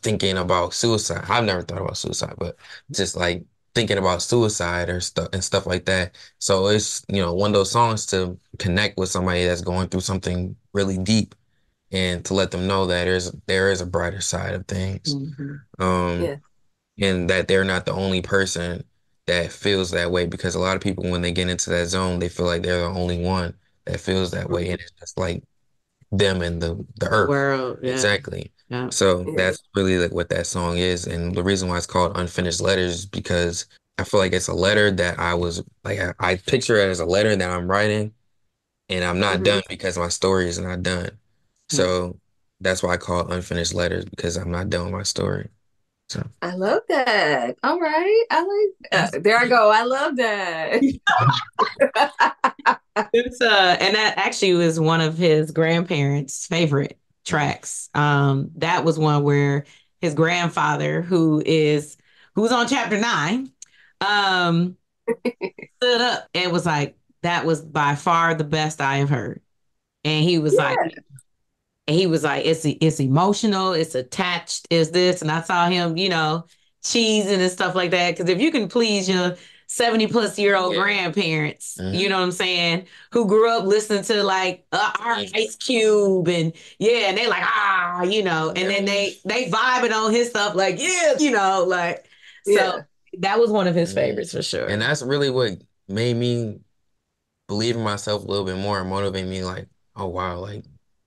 thinking about suicide. I've never thought about suicide, but just like thinking about suicide or stuff and stuff like that. So it's, one of those songs to connect with somebody that's going through something really deep and to let them know that there is a brighter side of things. Um, Yeah. and that they're not the only person that feels that way because a lot of people when they get into that zone, they feel like they're the only one that feels that way. And it's just like them and the The earth. world, yeah. Exactly. Yeah. So Yeah. that's really like what that song is. And the reason why it's called Unfinished Letters is because I feel like it's a letter that I was like I picture it as a letter that I'm writing and I'm not Hmm. done because my story is not done. So that's why I call it unfinished letters because I'm not done with my story. So I love that. All right. I like there I go. I love that. It's and that actually was one of his grandparents' favorite tracks. That was one where his grandfather, who's on chapter 9, um, stood up and was like, that was by far the best I have heard. And he was like, it's emotional, it's attached, is this. And I saw him, cheesing and stuff like that. Because if you can please your 70-plus-year-old grandparents, you know what I'm saying, who grew up listening to like our Ice Cube and and they like, and then they vibing on his stuff like, like so Yeah. that was one of his favorites for sure. and that's really what made me believe in myself a little bit more and motivate me like, oh wow, like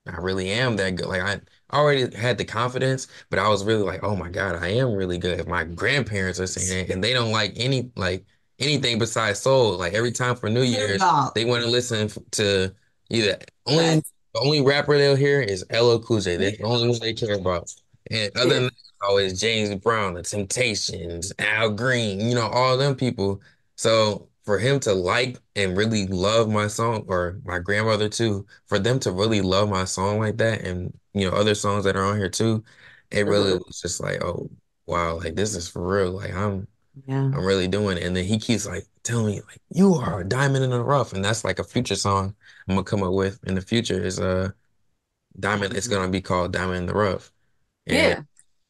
I really am that good. Like I already had the confidence, but I was really like, oh my God, I am really good. If my grandparents are saying it and they don't like anything besides soul, like every time for New Year's, they want to listen to either the only rapper they'll hear is LL Cool J. That's the only one they care about. And other than that, it's always James Brown, The Temptations, Al Green, all them people. So for him to like and really love my song, or my grandmother too, for them to really love my song like that, and other songs that are on here too, it really Uh-huh. was just like, oh wow, like this is for real. Like Yeah. I'm really doing it. And then he keeps like telling me like you are a diamond in the rough, and that's like a future song I'm gonna come up with in the future is diamond. It's gonna be called Diamond in the Rough, and Yeah.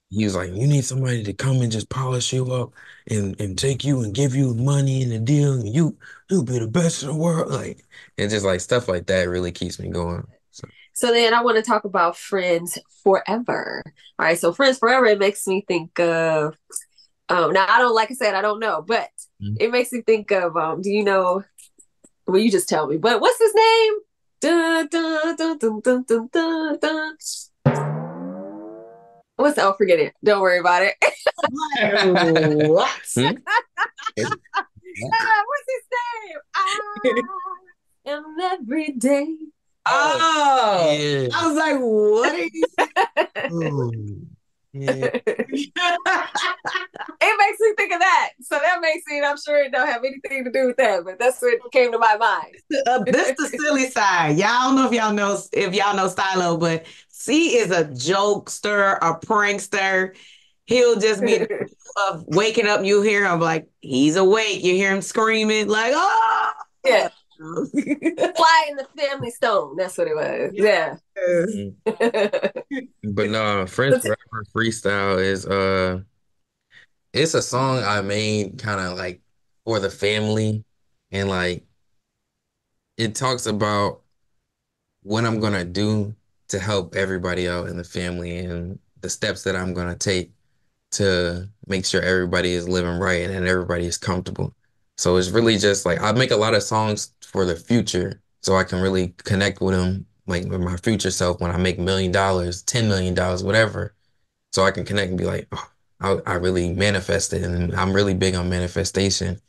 he was like, you need somebody to come and just polish you up and take you and give you money and a deal and you'll be the best in the world. Like and just like stuff like that really keeps me going. So So then I want to talk about Friends Forever. All right, so Friends Forever, it makes me think of now I don't, like I said, I don't know, but Mhm. it makes me think of do you know, well you just tell me, but what's his name? Dun, dun, dun, dun, dun, dun, dun, dun. What's the, oh, forget it. Don't worry about it. What? Hmm? What's his name? I am every day. Oh, Yeah. I was like, what are you Oh, yeah. It makes me think of that. So that makes me, I'm sure it don't have anything to do with that, but that's what came to my mind. this the silly side. Y'all don't know if y'all know Stylo, but C is a jokester, a prankster. He'll just be in the middle of waking up, you hear him like he's awake. You hear him screaming like, oh. Yeah. Fly in the Family Stone. That's what it was. Yeah. Mhm. But no, Friends Forever Freestyle is it's a song I made kind of like for the family and like it talks about what I'm gonna do to help everybody out in the family and the steps that I'm gonna take to make sure everybody is living right and everybody is comfortable. So it's really just like I make a lot of songs for the future so I can really connect with them, like with my future self when I make $1 million, $10 million, whatever. So I can connect and be like, oh, I really manifested and I'm really big on manifestation.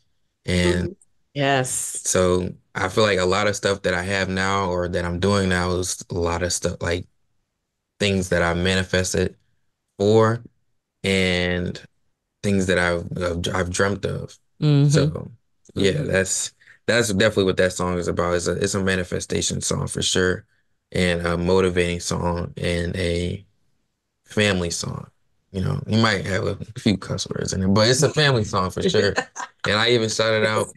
And Mhm. Yes. so I feel like a lot of stuff that I have now or that I'm doing now is a lot of stuff like things that I manifested for and things that I've dreamt of. Mm-hmm. So yeah, that's definitely what that song is about. It's a manifestation song for sure, and a motivating song and a family song. You know, you might have a few cuss words in it, but it's a family song for sure. And I even shouted out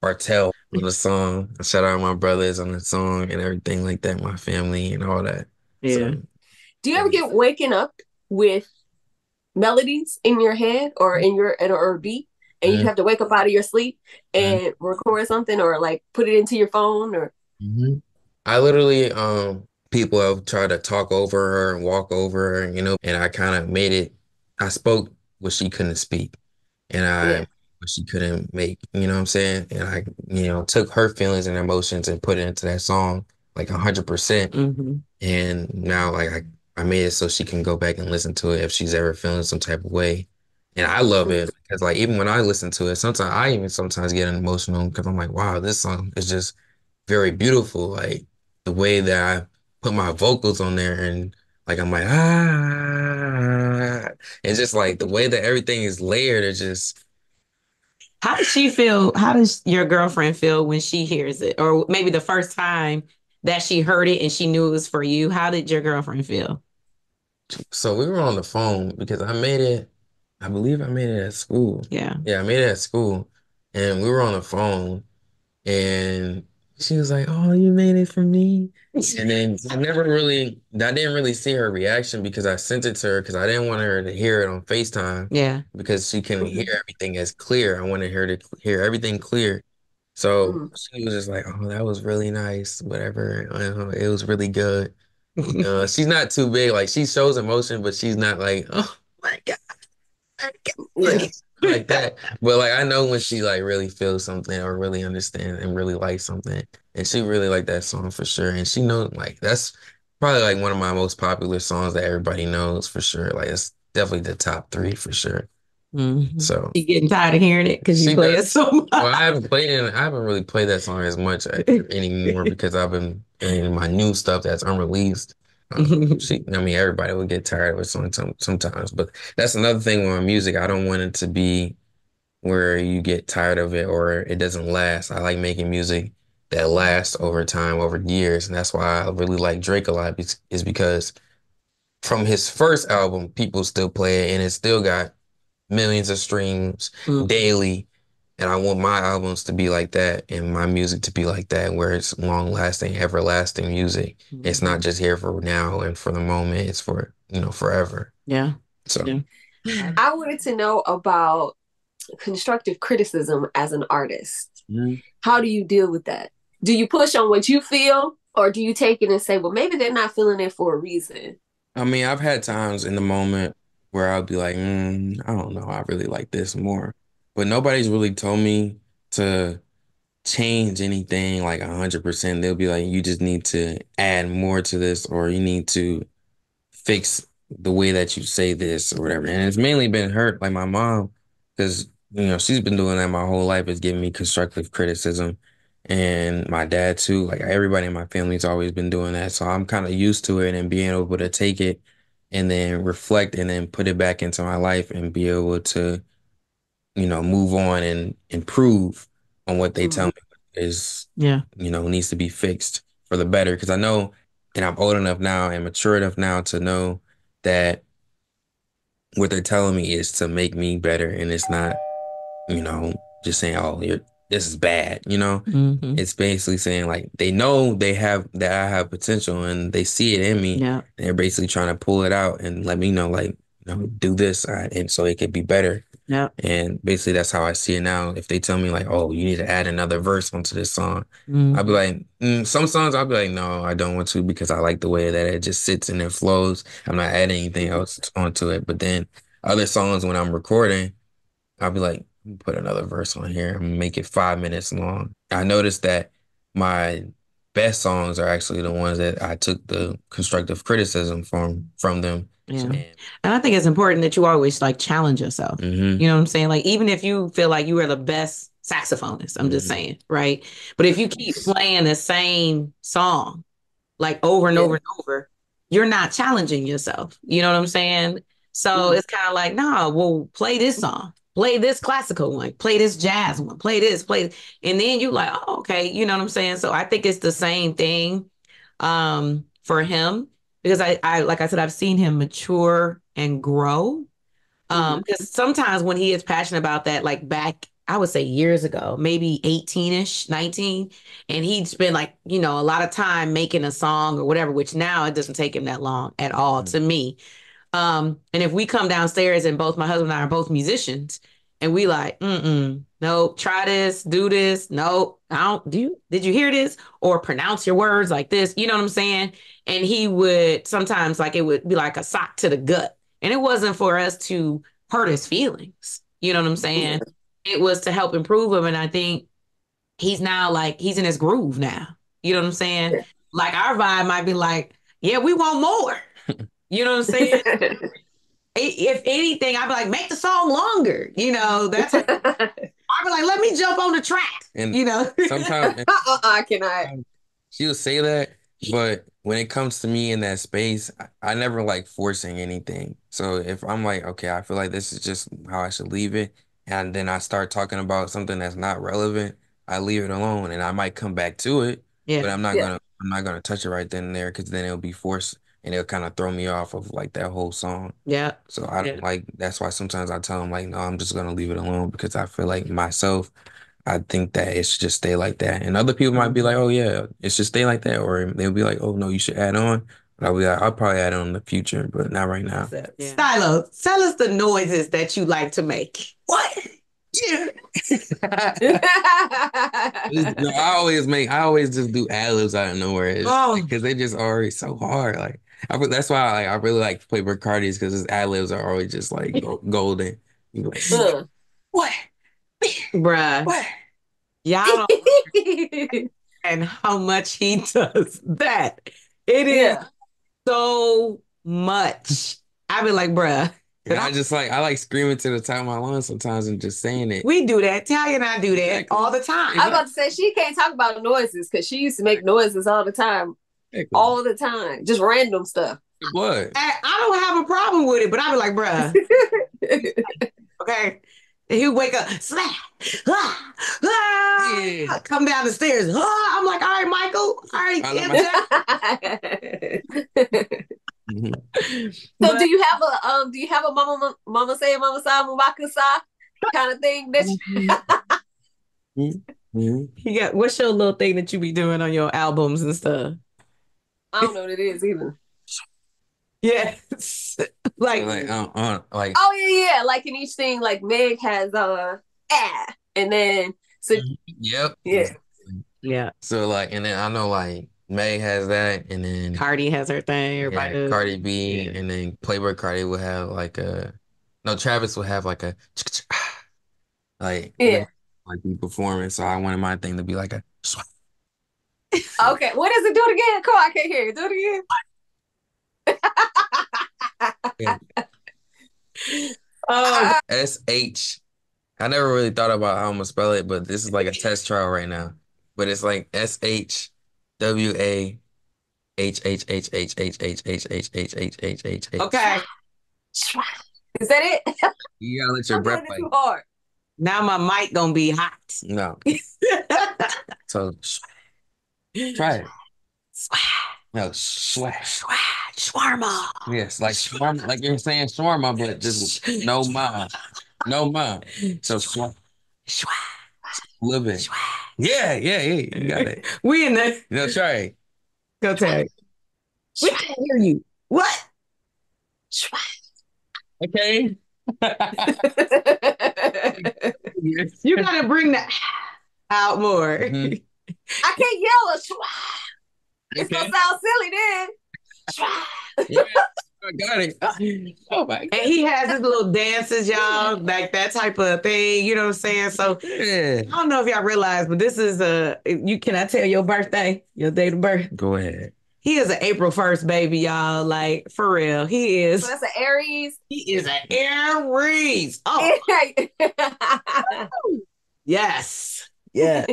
Bartell on the song. I shout out my brothers on the song and everything like that, my family and all that. Yeah. So, Do you ever get waking up with melodies in your head or in your or a beat, and you have to wake up out of your sleep and record something or like put it into your phone or? I literally, people have tried to talk over her and walk over her, you know, and I kind of made it. I spoke what she couldn't speak, and I Yeah. what she couldn't make. You know what I'm saying? And I, you know, took her feelings and emotions and put it into that song like 100%. And now, like, I made it so she can go back and listen to it if she's ever feeling some type of way. And I love it because, like, even when I listen to it, sometimes I even sometimes get emotional because I'm like, wow, this song is just very beautiful. Like the way that I put my vocals on there and like I'm like and just like the way that everything is layered, it just How does she feel? How does your girlfriend feel when she hears it? Or maybe the first time that she heard it and she knew it was for you. How did your girlfriend feel? so we were on the phone because I made it, I believe I made it at school. Yeah. Yeah, I made it at school and we were on the phone and she was like, "Oh, you made it for me." And then I didn't really see her reaction because I sent it to her because I didn't want her to hear it on FaceTime Yeah. because she couldn't hear everything as clear. I wanted her to hear everything clear. So she was just like, "Oh, that was really nice, whatever. It was really good." She's not too big. Like she shows emotion, but she's not like, "Oh my God." Yeah. Like that. But like I know when she like really feels something or really understands and really likes something. And she really liked that song for sure. And she knows like that's probably like one of my most popular songs that everybody knows for sure. Like it's definitely the top three for sure. So You getting tired of hearing it because you she play it does. so much. Well, I haven't really played that song as much anymore because I've been in my new stuff that's unreleased. I mean, everybody would get tired of it sometimes, but that's another thing with my music. I don't want it to be where you get tired of it or it doesn't last. I like making music that lasts over time, over years, and that's why I really like Drake a lot. Is because from his first album, people still play it, and it still got millions of streams daily. And I want my albums to be like that and my music to be like that, where it's long lasting, everlasting music. It's not just here for now and for the moment, it's for, you know, forever. Yeah. So I wanted to know about constructive criticism as an artist. How do you deal with that? Do you push on what you feel or do you take it and say, well, maybe they're not feeling it for a reason? I mean, I've had times in the moment where I'll be like, I don't know, I really like this more. But nobody's really told me to change anything like 100%. They'll be like, you just need to add more to this, or you need to fix the way that you say this or whatever. And it's mainly been hurt like my mom, because you know, she's been doing that my whole life, is giving me constructive criticism. And my dad too, like everybody in my family's always been doing that. So I'm kind of used to it and being able to take it and then reflect and then put it back into my life and be able to, you know, move on and improve on what they tell me is, you know, needs to be fixed for the better. Because I know, and I'm old enough now and mature enough now to know that what they're telling me is to make me better, and it's not, you know, just saying, "Oh, this is bad." You know, it's basically saying like they know they have that I have potential and they see it in me. Yeah. And they're basically trying to pull it out and let me know, like, you know, do this, and so it could be better. Yeah. And basically, that's how I see it now. If they tell me like, "Oh, you need to add another verse onto this song," I'll be like, some songs I'll be like, "No, I don't want to," because I like the way that it just sits and it flows. I'm not adding anything else onto it. But then other songs, when I'm recording, I'll be like, put another verse on here and make it 5 minutes long. I noticed that my best songs are actually the ones that I took the constructive criticism from them. Yeah. And I think it's important that you always like challenge yourself. You know what I'm saying? Like, even if you feel like you are the best saxophonist, I'm just saying, right? But if you keep playing the same song like over and over and over, you're not challenging yourself. You know what I'm saying? So it's kind of like, nah, we'll play this song. play this classical one, play this jazz one, play this, play. And then you like, oh, okay, you know what I'm saying? So I think it's the same thing for him because I like I said, I've seen him mature and grow. Because sometimes when he is passionate about that, like back, I would say years ago, maybe 18-ish, 19, and he'd spend like, you know, a lot of time making a song or whatever, which now it doesn't take him that long at all to me. And if we come downstairs and both my husband and I are both musicians, and we like, nope, try this, do this, nope, I don't did you hear this? Or pronounce your words like this, you know what I'm saying? And he would sometimes like it would be like a sock to the gut. And it wasn't for us to hurt his feelings. You know what I'm saying? It was to help improve him. And I think he's now like he's in his groove now. You know what I'm saying? Like our vibe might be like, yeah, we want more. You know what I'm saying? If anything, I'd be like, make the song longer. You know, that's like, I'd be like, let me jump on the track. And you know, sometimes I cannot. she'll say that, but when it comes to me in that space, I never like forcing anything. So if I'm like, okay, I feel like this is just how I should leave it, and then I start talking about something that's not relevant, I leave it alone, and I might come back to it, but I'm not gonna touch it right then and there because then it'll be forced and it'll kind of throw me off of like that whole song. Yeah. So I don't like. That's why sometimes I tell them like, no, I'm just gonna leave it alone because I feel like myself. I think that it should just stay like that. And other people might be like, oh yeah, it should stay like that. Or they'll be like, oh no, you should add on. But I'll be like, I'll probably add on in the future, but not right now. Stylo, tell us the noises that you like to make. What? Yeah. No, I always just do ad-libs out of nowhere. Because they just already so hard. Like that's why I really like Playboy Cardi's because his ad-libs are always just like golden. You like, what? Bruh. What? Y'all don't and how much he does that. It is so much. I be like, bruh. And I like screaming to the top of my lungs sometimes and just saying it. We do that. Talia and I do that all the time. I'm about to say she can't talk about noises because she used to make noises all the time. All the time. Just random stuff. What? I don't have a problem with it, but I be like, bruh. Okay. And he would wake up, slap, come down the stairs. I'm like, all right, Michael. All right. So do you have a mama say mama sa mubaka sa kind of thing that you got? What's your little thing that you be doing on your albums and stuff? I don't know what it is either. Yes. like oh yeah, like in each thing, like Meg has and then so yeah. So like, and then I know like May has that, and then Cardi has her thing. Everybody Cardi B, and then Playboy Cardi will have like Travis will have like a like be performing. So I wanted my thing to be like a. Okay, what does it do it again? Come on, I can't hear it. Do it again. SH. I never really thought about how I'm gonna spell it, but this is like a test trial right now. But it's like SHWAHHHHHHHHHHHHH. Okay. Is that it? You gotta let your breath too hard. Now my mic gonna be hot. No. So try it. No, shawarma. Yes, like shawarma, like you're saying shawarma, but just no ma. No ma. So a little bit. Yeah, you got it. We in there. No, try it. Go tag. We can't hear you. What? Okay. You gotta bring that out more. I can't yell a It's gonna sound silly then. Yeah, I got it. Oh my God. And he has his little dances, y'all, like that type of thing. You know what I'm saying? So I don't know if y'all realize, but this is can I tell your birthday, your date of birth? Go ahead. He is an April 1st baby, y'all. Like, for real. He is. So that's an Aries? He is an Aries. Oh. Yes. Yeah.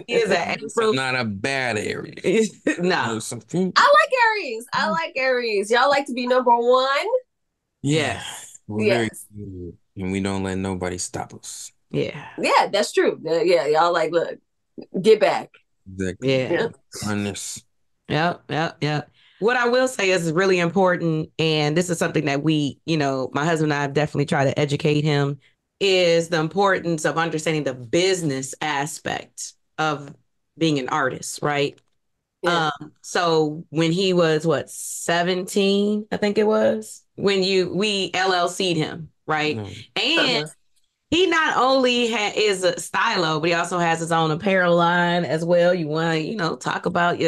He is an April. Not a bad Aries. No. I like Aries. I like Aries. Y'all like to be number one? Yes. Yes. And we don't let nobody stop us. Yeah. Yeah, that's true. Yeah, y'all like, look, get back. Exactly. Yeah. Yeah. On this. Yep. Yep. Yep. What I will say is really important, and this is something that we, my husband and I have definitely tried to educate him, is the importance of understanding the business aspect of being an artist, right? Yeah. So when he was 17, I think it was, when we LLC'd him, right? No. And Uh-huh. he not only is a stylo, but he also has his own apparel line as well. You want to, talk about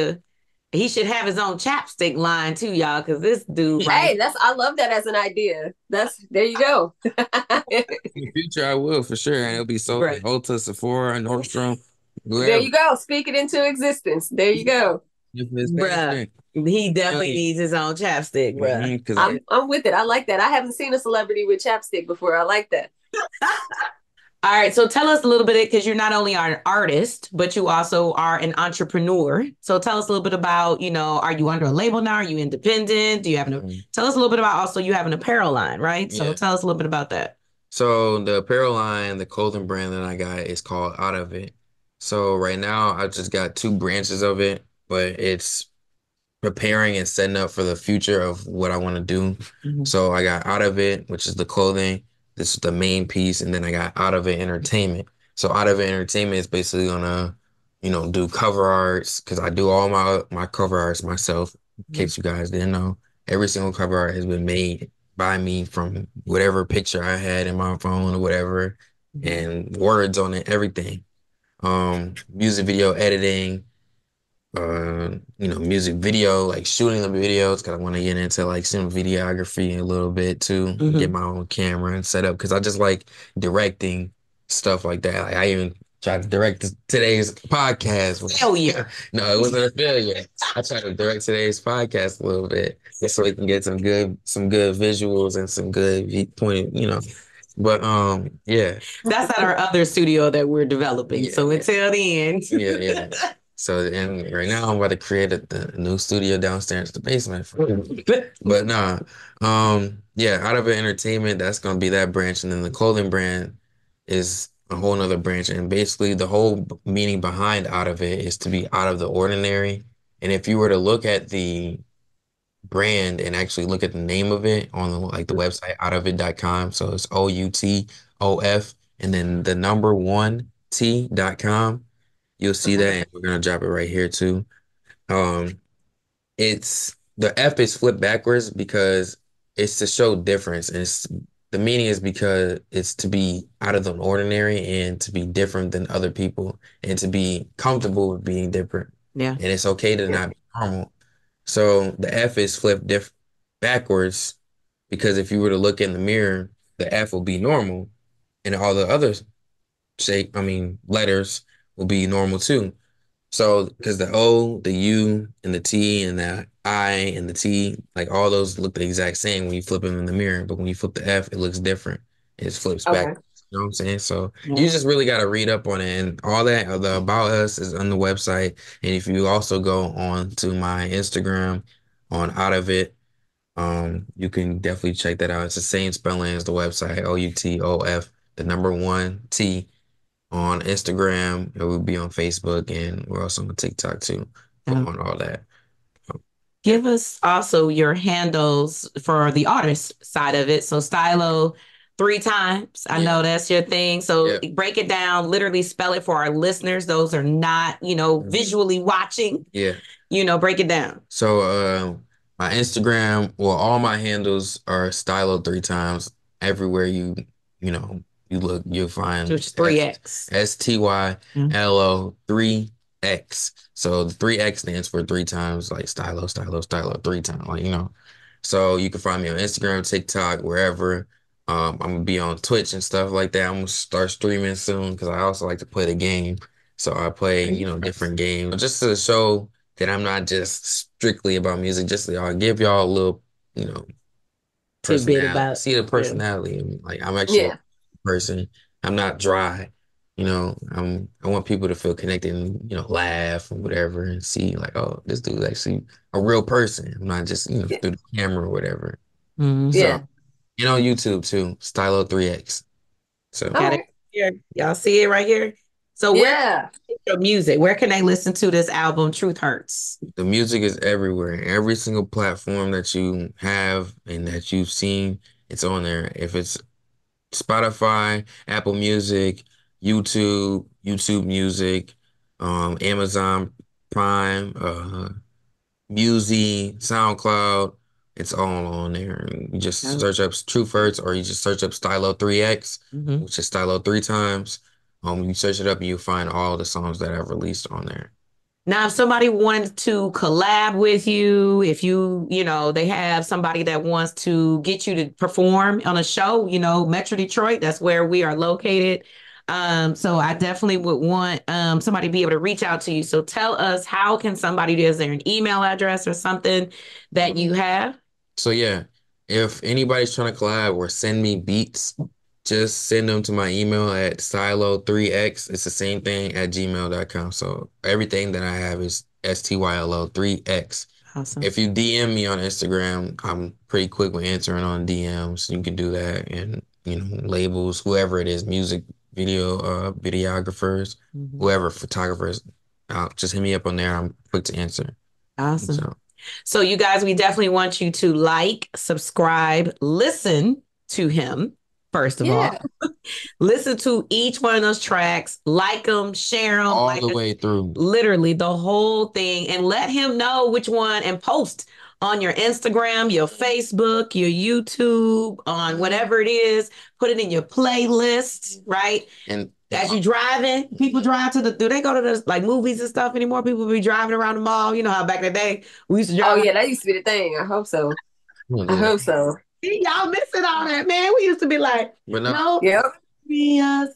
he should have his own chapstick line too, y'all, because this dude, right? Hey, I love that as an idea. There you go. In the future, I will for sure. And it'll be sold Right. at Ulta, Sephora, Nordstrom, There wherever. you go. Speak it into existence. There you go. If it's Bruh, thing. he definitely needs his own chapstick, bruh. Because I'm with it. I like that. I haven't seen a celebrity with chapstick before. I like that. All right, so tell us a little bit, because you're not only an artist, but you also are an entrepreneur. So tell us a little bit about, are you under a label now? Are you independent? Do you have tell us a little bit about, also you have an apparel line, right? So Yeah. tell us a little bit about that. So the apparel line, the clothing brand that I got is called Out of It. So right now I just got two branches of it, but it's preparing and setting up for the future of what I want to do. So I got Out of It, which is the clothing. This is the main piece, and then I got Out of It Entertainment. So Out of It Entertainment is basically gonna, do cover arts because I do all my cover arts myself. In case you guys didn't know, every single cover art has been made by me from whatever picture I had in my phone or whatever, and words on it, everything. Music video editing, music video, like shooting the videos, because I want to get into like some videography a little bit too, get my own camera and set up, because I just like directing stuff like that. Like I even tried to direct today's podcast. Failure. No, it wasn't a failure. I tried to direct today's podcast a little bit just so we can get some good visuals and some good point, But yeah. That's at our other studio that we're developing. Yeah, so until the end. yeah. So, and right now I'm about to create the new studio downstairs, the basement. But nah, yeah, Out of It Entertainment, that's gonna be that branch, and then the clothing brand is a whole nother branch. And basically, the whole meaning behind Out of It is to be out of the ordinary. And if you were to look at the brand and actually look at the name of it on the website outofit.com, so it's OUTOF, and then the number one T.com. You'll see that, and we're gonna drop it right here too. Um, it's the F is flipped backwards because it's to show difference, and the meaning is because it's to be out of the ordinary and to be different than other people and to be comfortable with being different. Yeah. And it's okay to not be normal. So the F is flipped backwards because if you were to look in the mirror, the F will be normal, and all the other letters will be normal too. So, because the O, the U, and the T, and the I, and the T, like all those look the exact same when you flip them in the mirror. But when you flip the F, it looks different. It flips back. Okay. You know what I'm saying? So you just really got to read up on it. And all that, the About Us is on the website. And if you also go on to my Instagram on Out of It, you can definitely check that out. It's the same spelling as the website, OUTOF, the number one T on Instagram. It will be on Facebook, and we're also on TikTok too, on all that. Give us also your handles for the artist side of it. So Stylo 3 times. I know that's your thing. So break it down, literally spell it for our listeners. Those are not, visually watching. Yeah. Break it down. So my Instagram, well, all my handles are Stylo 3 times. Everywhere you look, you'll find Which is 3X. STYLO 3X. So the 3X stands for 3 times, like stylo, 3 times, So you can find me on Instagram, TikTok, wherever. I'm gonna be on Twitch and stuff like that. I'm gonna start streaming soon because I also like to play the game. So I play, different games just to show that I'm not just strictly about music. Just I'll give y'all a little, personality. See the personality. Like I'm actually a person. I'm not dry. I want people to feel connected and, laugh and whatever and see like, oh, this dude's actually a real person. I'm not just, through the camera or whatever. Yeah. And on YouTube too, Stylo3X. So All Got it right. here. Y'all see it right here. So where Yeah. your music? Where can they listen to this album? Truth Hurts. the music is everywhere. Every single platform that you have and that you've seen, it's on there. If it's Spotify, Apple Music, YouTube Music, Amazon Prime, Musi, SoundCloud, it's all on there. You just Oh. search up Truth Hurts or you just search up Stylo3X, Mhm. which is Stylo three times. You search it up and you'll find all the songs that I've released on there. Now, if somebody wanted to collab with you, if they have somebody that wants to get you to perform on a show, Metro Detroit, that's where we are located. So I definitely would want somebody to be able to reach out to you. So tell us, how can somebody do? Is there an email address or something that you have? So yeah, if anybody's trying to collab or send me beats, just send them to my email at stylo3x. It's the same thing at gmail.com. So everything that I have is STYLO3X. Awesome. If you DM me on Instagram, I'm pretty quick with answering on DMs. You can do that. And, labels, whoever it is, music, videographers, Mhm. whoever, photographers, just hit me up on there. I'm quick to answer. Awesome. So So you guys, we definitely want you to like, subscribe, listen to him, first of all. Yeah. Listen to each one of those tracks, like them, share them, all the way through. literally the whole thing, and let him know which one, and post on your Instagram, your Facebook, your YouTube, on whatever it is. Put it in your playlist, right? And As you driving, people drive do they go to the like movies and stuff anymore? People be driving around the mall. You know how back in the day we used to Oh drive. yeah, that used to be the thing. I hope so. I yeah. hope so. Y'all missing all that, man. We used to be like, But no, Yep. be us.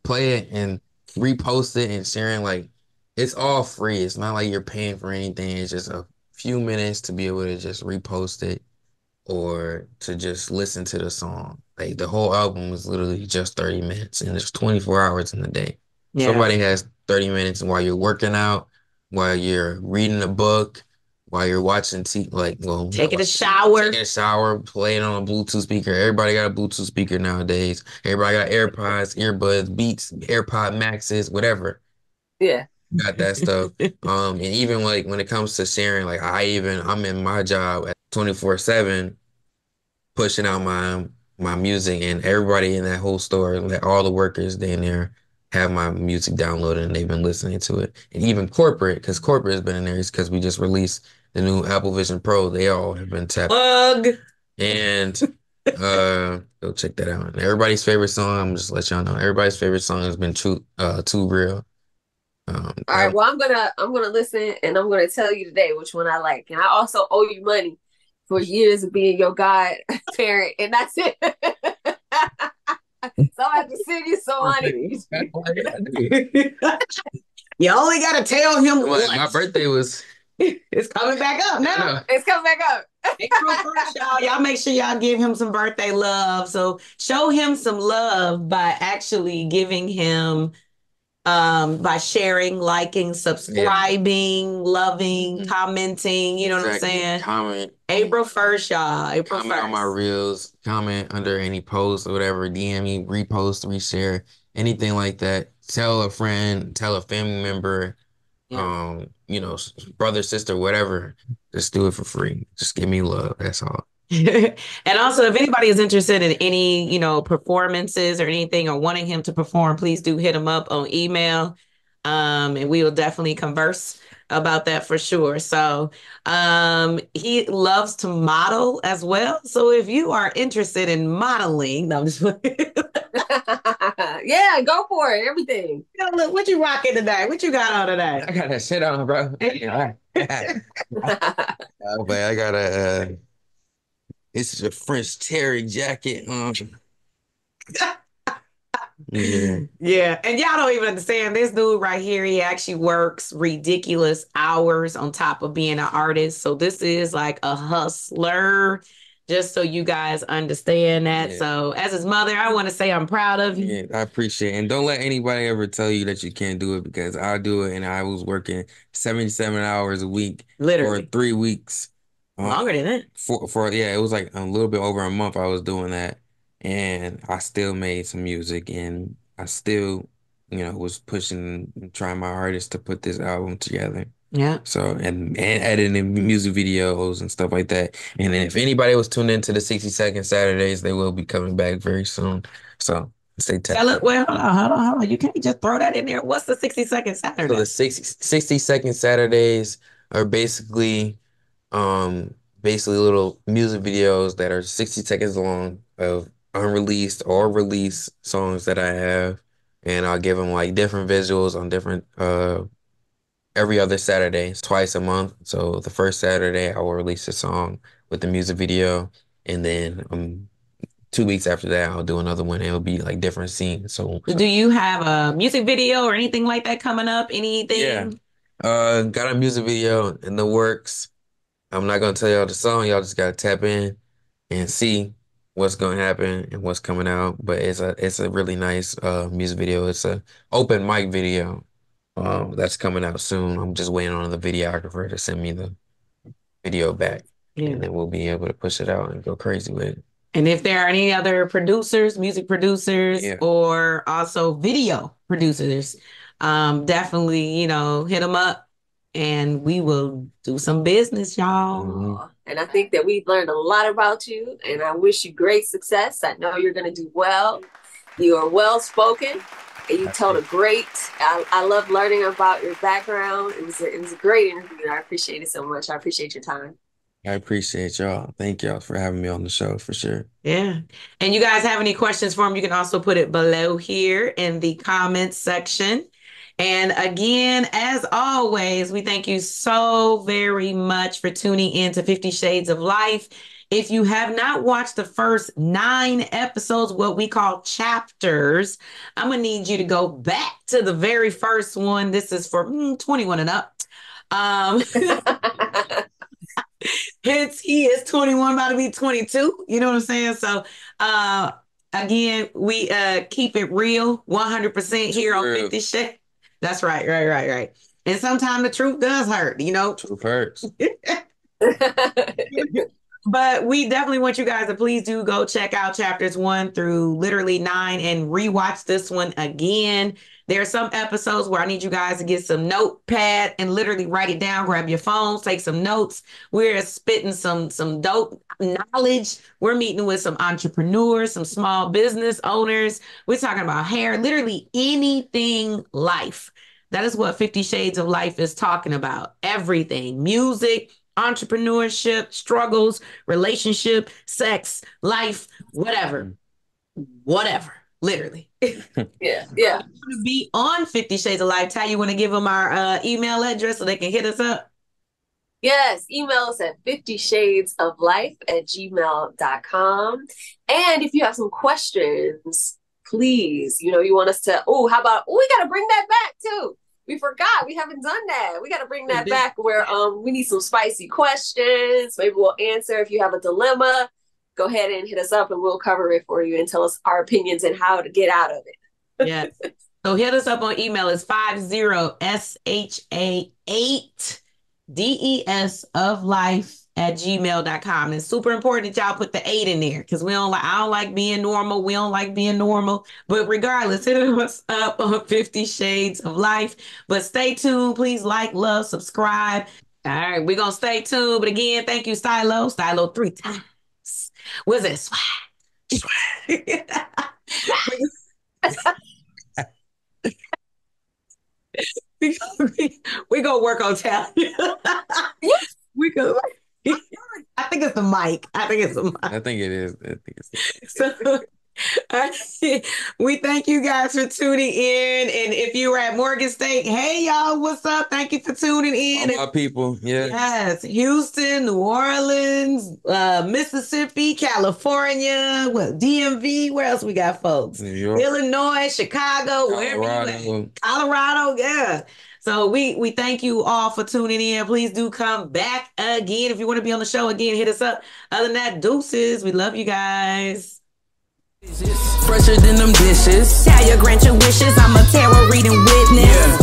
play it and repost it and sharing like it's all free. It's not like you're paying for anything. It's just a few minutes to be able to just repost it or to just listen to the song. Like the whole album is literally just 30 minutes and there's 24 hours in the day. Yeah. Somebody has 30 minutes while you're working out, while you're reading a book, while you're watching Taking a shower. taking a shower, playing on a Bluetooth speaker. Everybody got a Bluetooth speaker nowadays. Everybody got AirPods, earbuds, Beats, AirPod Maxes, whatever. Yeah. Got that stuff. And even like when it comes to sharing, like I'm in my job at 24/7 pushing out my music and everybody in that whole store, like all the workers they in there have my music downloaded and they've been listening to it. And even corporate, because corporate has been in there, because we just released the new Apple Vision Pro. They all have been tapped. Plug. And go check that out. And everybody's favorite song, I'm just let y'all know. Everybody's favorite song has been Too Real. All right. Well, I'm gonna listen and I'm gonna tell you today which one I like. And I also owe you money for years of being your godparent, and that's it. So I have to send you some money. You only gotta tell him My once. birthday was It's coming back up now. It's coming back up. April 1st, y'all. Y'all make sure y'all give him some birthday love. So show him some love by actually giving him by sharing, liking, subscribing, loving, commenting, you know what I'm saying? Comment. April 1st, y'all. April Comment 1st. on my reels, comment under any post or whatever, DM me, repost, reshare, anything like that. Tell a friend, tell a family member, Yeah. Brother, sister, whatever. Just do it for free. Just give me love. That's all. And also, if anybody is interested in any, performances or anything or wanting him to perform, please do hit him up on email. And we will definitely converse about that for sure. So, he loves to model as well. So if you are interested in modeling, no, I'm just Yeah, go for it. Everything. look, what you rocking today? What you got on today? I got that shit on, bro. But I got this is a French terry jacket. Yeah. Yeah. And y'all don't even understand this dude right here. He actually works ridiculous hours on top of being an artist. So this is like a hustler, just so you guys understand that. Yeah. So as his mother, I want to say I'm proud of you. Yeah, I appreciate it. And don't let anybody ever tell you that you can't do it because I do it and I was working 77 hours a week Literally. for 3 weeks Longer than that. For yeah, it was like a little bit over a month I was doing that, and I still made some music, and I still, was pushing, trying my hardest to put this album together. Yeah. So and editing music videos and stuff like that. And if anybody was tuned into the 60-second Saturdays, they will be coming back very soon. So stay tuned. Well, hold on. You can't just throw that in there. What's the 60-second Saturday? So the 60-second Saturdays are basically little music videos that are 60 seconds long of unreleased or released songs that I have, and I'll give them like different visuals on different every other Saturday. It's twice a month. So the first Saturday I will release a song with the music video, and then 2 weeks after that I'll do another one. It'll be like different scenes. So do you have a music video or anything like that coming up? Anything? Yeah. Got a music video in the works. I'm not gonna tell y'all the song. Y'all just gotta tap in and see what's gonna happen and what's coming out. But it's a really nice music video. It's a open mic video that's coming out soon. I'm just waiting on the videographer to send me the video back, and then we'll be able to push it out and go crazy with it. And if there are any other producers, music producers, or also video producers, definitely, hit them up and we will do some business, y'all. And I think that we've learned a lot about you, and I wish you great success. I know you're going to do well. You are well spoken, and you told a great. I love learning about your background. It was a great interview, and I appreciate it so much. I appreciate your time. I appreciate y'all. Thank y'all for having me on the show, for sure. Yeah. And you guys have any questions for him, you can also put it below here in the comments section. And again, as always, we thank you so very much for tuning in to 50 Shades of Life. If you have not watched the first 9 episodes, what we call chapters, I'm going to need you to go back to the very first one. This is for 21 and up. Hence, he is 21, about to be 22. You know what I'm saying? So, again, we keep it real 100% here on 50 Shades. That's right. And sometimes the truth does hurt, Truth hurts. But we definitely want you guys to please do go check out chapters 1 through literally 9 and rewatch this one again. There are some episodes where I need you guys to get some notepad and literally write it down, grab your phones, take some notes. We're spitting some dope knowledge. We're meeting with some entrepreneurs, some small business owners. We're talking about hair, literally anything life. That is what 50 Shades of Life is talking about. Everything, music, entrepreneurship, struggles, relationship, sex, life, whatever, literally. Yeah. To be on 50 Shades of Life, Ty, you want to give them our email address so they can hit us up? Yes, email us at 50shadesoflife@gmail.com. And if you have some questions, please, you want us to, we got to bring that back too. We forgot. We haven't done that. We got to bring that back where we need some spicy questions. Maybe we'll answer. If you have a dilemma, go ahead and hit us up and we'll cover it for you and tell us our opinions and how to get out of it. Yes. So hit us up on email. It's 50SHA8DES of life@gmail.com. And it's super important that y'all put the 8 in there because I don't like being normal. We don't like being normal. But regardless, hit us up on 50 Shades of Life. But stay tuned. Please like, love, subscribe. All right, we're going to stay tuned. But again, thank you, Stylo. Stylo 3 times. What's that? Swag. We gonna work on talent. We go. I think it's the mic. I think it is. So, we thank you guys for tuning in. And if you were at Morgan State, hey y'all, what's up? Thank you for tuning in. All my people, yes, Houston, New Orleans, Mississippi, California, DMV. Where else we got folks? New York, Illinois, Chicago, Colorado, yeah. So we thank you all for tuning in. Please do come back again. If you want to be on the show again, hit us up. Other than that, deuces. We love you guys. Fresher than them dishes. Tell your grant your wishes. I'm a tarot reading witness. Yeah.